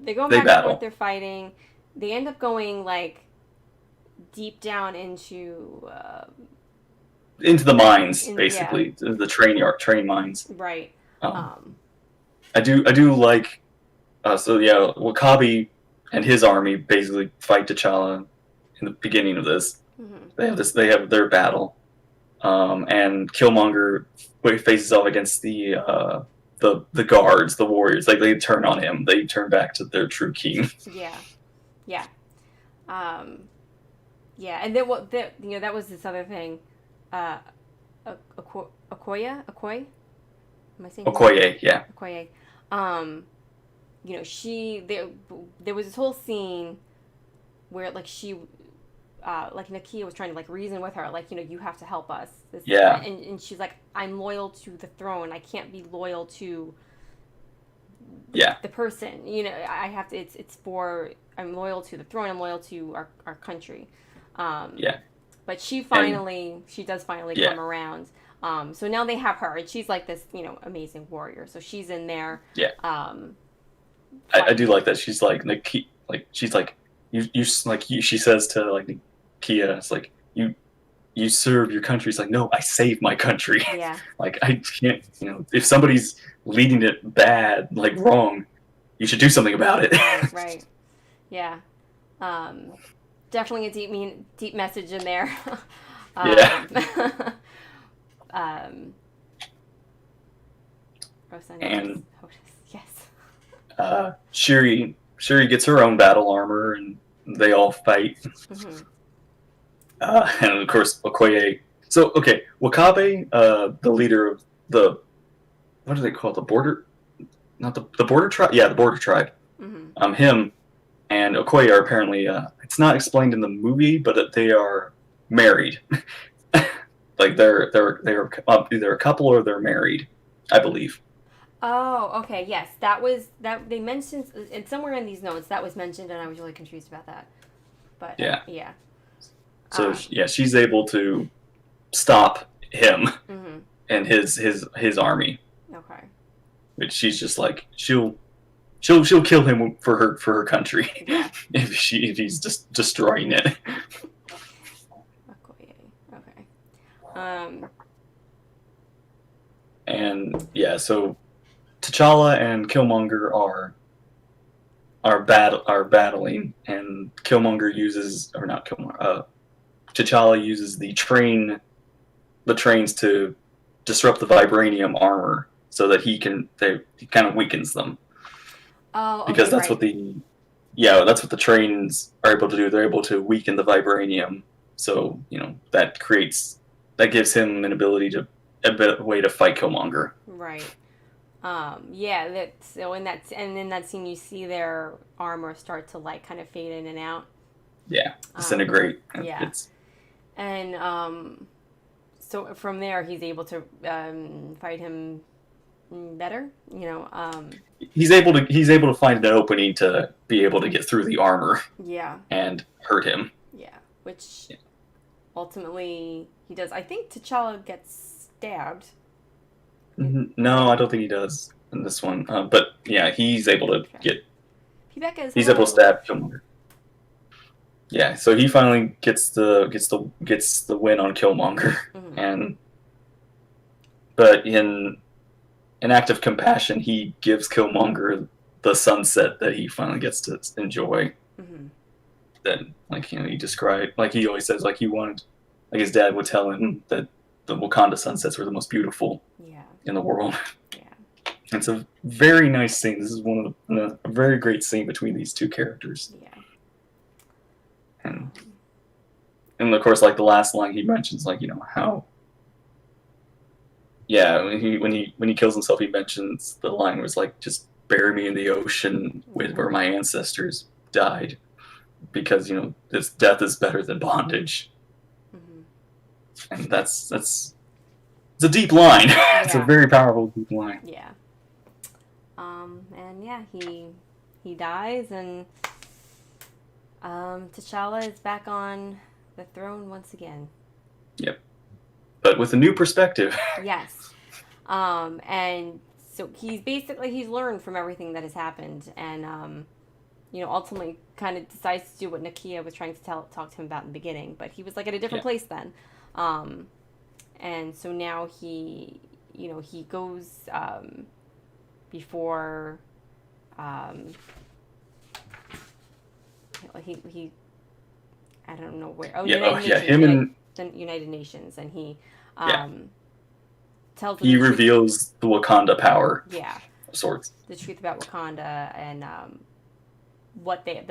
they go back and forth. They're fighting. They end up going like deep down into the mines, basically the train mines. Right. I do like. Wakabi and his army basically fight T'Challa in the beginning of this. Mm-hmm. They have their battle, and Killmonger faces off against the guards, the warriors. Like they turn on him. They turn back to their true king. Yeah. And then that was this other thing. Okoye? Am I saying Okoye? Yeah. Okoye. There was this whole scene where like she like Nakia was trying to like reason with her, like, you have to help us. And she's like, I'm loyal to the throne. I can't be loyal to the person. I have to. I'm loyal to the throne. I'm loyal to our country. But she does finally come around. So now they have her, and she's like this, amazing warrior. So she's in there. Yeah. I do like that. She's like Nakia, like she's like she says to like Nakia, it's like you serve your country. It's like, no, I save my country. Yeah. Like I can't, if somebody's leading it bad, like wrong, you should do something about it. Right. Yeah. Definitely a deep message in there. And yes. Shuri gets her own battle armor, and they all fight. Mm-hmm. And of course, Okoye. So, okay, Wakabe, the leader of what do they call it? The border? Not the border tribe? Yeah, the border tribe. Mm-hmm. Him and Okoye are apparently, it's not explained in the movie, but they are married. Like, they're either a couple or they're married, I believe. Oh, okay, yes. That they mentioned, and somewhere in these notes, that was mentioned, and I was really confused about that. But, yeah. So, she's able to stop him mm-hmm. and his army. Okay. Which she's just like, she'll kill him for her country. Yeah. if he's just destroying it. Okay. And so T'Challa and Killmonger are battling, and Killmonger uses, or not Killmonger, T'Challa uses the trains to disrupt the vibranium armor so that he kind of weakens them. Oh, okay, because that's what that's what the trains are able to do. They're able to weaken the vibranium, so that gives him an ability a way to fight Killmonger. Right. So in that scene you see their armor start to like kind of fade in and out. Yeah, disintegrate. Yeah. And so from there he's able to fight him better. He's able to find an opening to be able to get through the armor. Yeah. And hurt him. Yeah, which ultimately he does. I think T'Challa gets stabbed. No, I don't think he does in this one. But yeah, he's able to get. He's able to stab Killmonger. Yeah, so he finally gets the win on Killmonger, mm-hmm. But in an act of compassion, he gives Killmonger the sunset that he finally gets to enjoy. Mm-hmm. That, he described, he always says, he wanted, his dad would tell him that the Wakanda sunsets were the most beautiful in the world. Yeah. It's a very nice scene. This is one of a very great scene between these two characters. Yeah. And of course, the last line he mentions, how. Yeah, when he kills himself, he mentions the line where it's just bury me in the ocean where my ancestors died, because this death is better than bondage. Mm-hmm. And that's it's a deep line. Yeah. It's a very powerful deep line. Yeah. And yeah, he he dies, and T'Challa is back on the throne once again. Yep. But with a new perspective. Yes. And so he's learned from everything that has happened, and ultimately kind of decides to do what Nakia was trying to talk to him about in the beginning, but he was like at a different place then. And so now he goes before he I don't know where. The United Nations, and he tells he reveals the Wakanda power. Yeah. Of sorts. The truth about Wakanda, and what the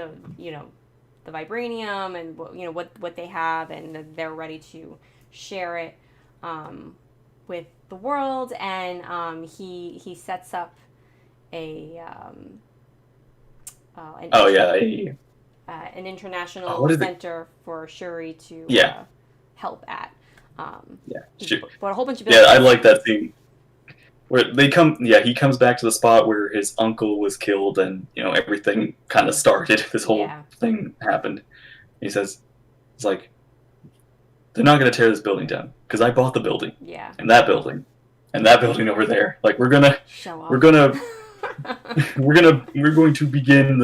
vibranium, and what they have, and they're ready to share it with the world, and he sets up an international center for Shuri to help at. But a whole bunch of I like that scene where he comes back to the spot where his uncle was killed, and everything kind of started. This whole thing happened. He says, "It's like they're not going to tear this building down because I bought the building, and that building over there. Like we're going to begin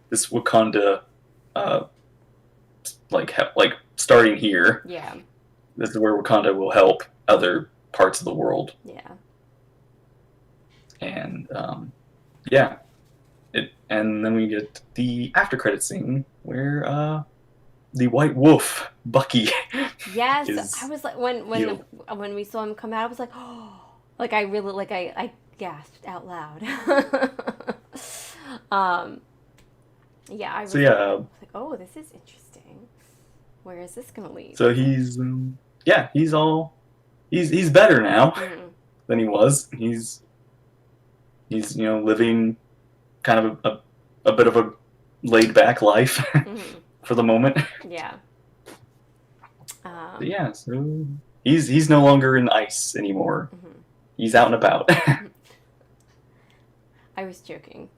this Wakanda, like starting here. Yeah, this is where Wakanda will help other parts of the world. Yeah, and and then we get the after credit scene where the White Wolf, Bucky. Yes, I was like when we saw him come out, I was like, oh, like I gasped out loud. I was like, oh, this is interesting. Where is this gonna lead? So he's better now than he was. He's living kind of a bit of a laid back life for the moment. Yeah. So he's no longer in ice anymore. He's out and about. I was joking.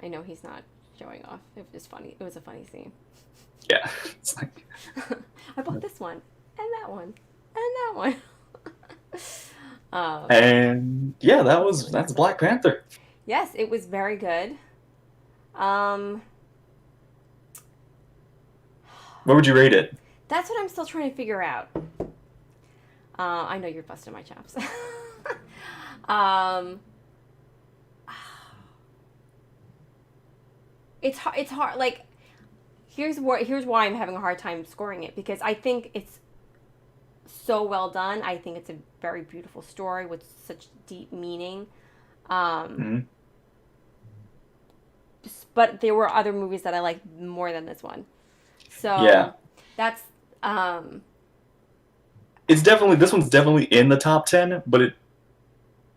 I know he's not showing off. It was funny. It was a funny scene. Yeah. It's like I bought this one, and that one, and that one. And that's Black Panther. Yes, it was very good. What would you rate it? That's what I'm still trying to figure out. I know you're busting my chops. It's hard. Like, here's why I'm having a hard time scoring it, because I think it's so well done. I think it's a very beautiful story with such deep meaning. But there were other movies that I liked more than this one. So that's this one's definitely in the top 10, but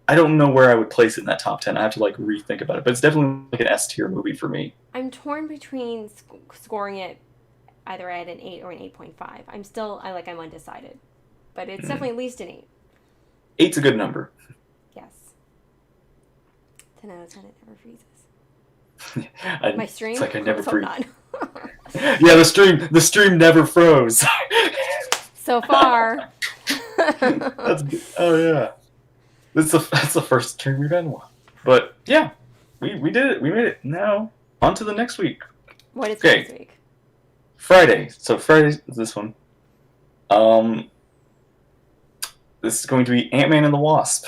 I don't know where I would place it in that top 10. I have to rethink about it, but it's definitely like an S tier movie for me. I'm torn between scoring it either at an 8 or an 8.5. I'm undecided, but it's definitely at least an 8. 8's a good number. Yes. 10 out of 10, it never freezes. My stream? It's like I never freeze. Yeah, the stream never froze. So far. That's the first stream we've had in a while. But yeah, we did it. We made it. Now on to the next week. What is next week? Friday. So Friday is this one. This is going to be Ant-Man and the Wasp.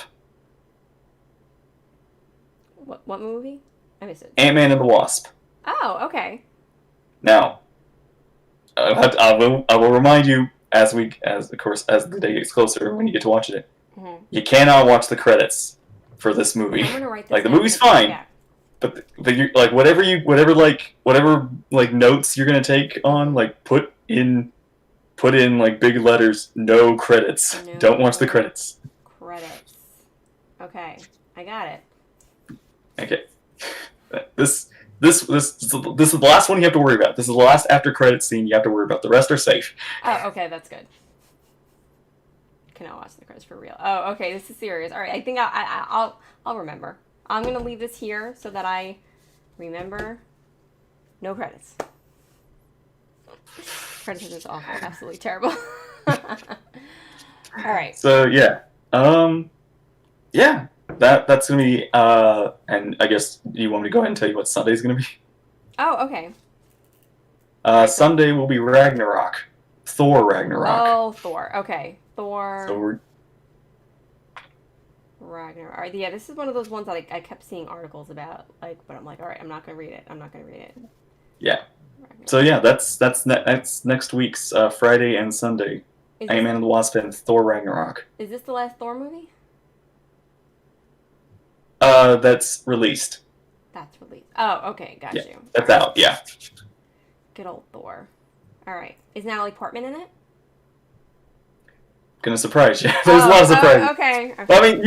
What movie? I missed it. Ant-Man and the Wasp. Oh, okay. Now, I will remind you as the day gets closer, when you get to watch it, you cannot watch the credits for this movie. I'm gonna write this the movie's fine, but you whatever notes you're gonna take on, put in big letters, no credits. No. Don't watch the credits. Credits. Okay, I got it. Okay. This is the last one you have to worry about. This is the last after credit scene you have to worry about. The rest are safe. Oh, okay, that's good. Cannot watch the credits for real. Oh, okay, this is serious. All right, I think I'll remember. I'm gonna leave this here so that I remember No credits. Credits is awful. Absolutely terrible. All right. So yeah, yeah, that's gonna be. And I guess you want me to go ahead and tell you what Sunday's gonna be? Oh, okay. Sunday will be Ragnarok, Thor Ragnarok. Oh, Thor. Okay, So Thor we're Ragnarok. All right, yeah, this is one of those ones that I kept seeing articles about, like, but I'm like, all right, I'm not gonna read it. I'm not gonna read it. yeah. Ragnarok. So yeah, that's next week's Friday and Sunday. Is Ant-Man this, and the Wasp and Thor Ragnarok. is this the last Thor movie? That's released. That's released. Oh, okay, got Yeah, you. that's All right. out. Yeah. Good old Thor. All right, is Natalie Portman in it? Gonna surprise you. There's a lot of surprises. Okay. Well, I mean,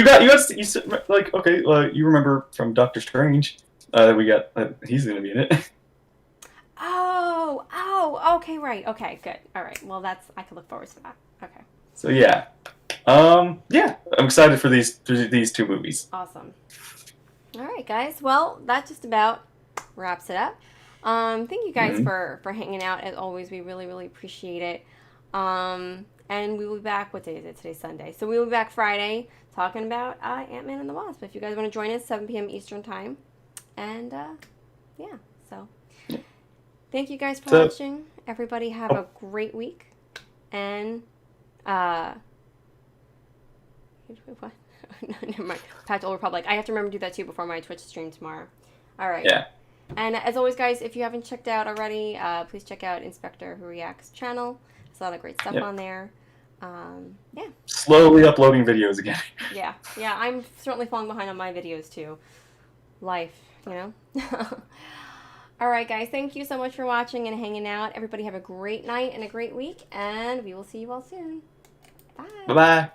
like, okay, you remember from Doctor Strange that we got, he's gonna be in it. Okay, right. Okay, good. All right. Well, I can look forward to that. Okay. So yeah, yeah, I'm excited for these two movies. Awesome. All right, guys. Well, that just about wraps it up. Thank you guys for hanging out. As always, we really, really appreciate it. And we will be back. What day is it? Today's Sunday. So we will be back Friday talking about Ant-Man and the Wasp. If you guys want to join us, 7 p.m. Eastern Time. And, yeah. So, thank you guys for watching. Everybody have a great week. And, what? No, never mind. Path to Old Republic. I have to remember to do that, too, before my Twitch stream tomorrow. All right. Yeah. And as always, guys, if you haven't checked out already, please check out Inspector Who Reacts channel. There's a lot of great stuff on there. Yeah. Slowly uploading videos again. Yeah. I'm certainly falling behind on my videos too. Life, you know. All right, guys. Thank you so much for watching and hanging out. Everybody have a great night and a great week, and we will see you all soon. Bye. Bye-bye.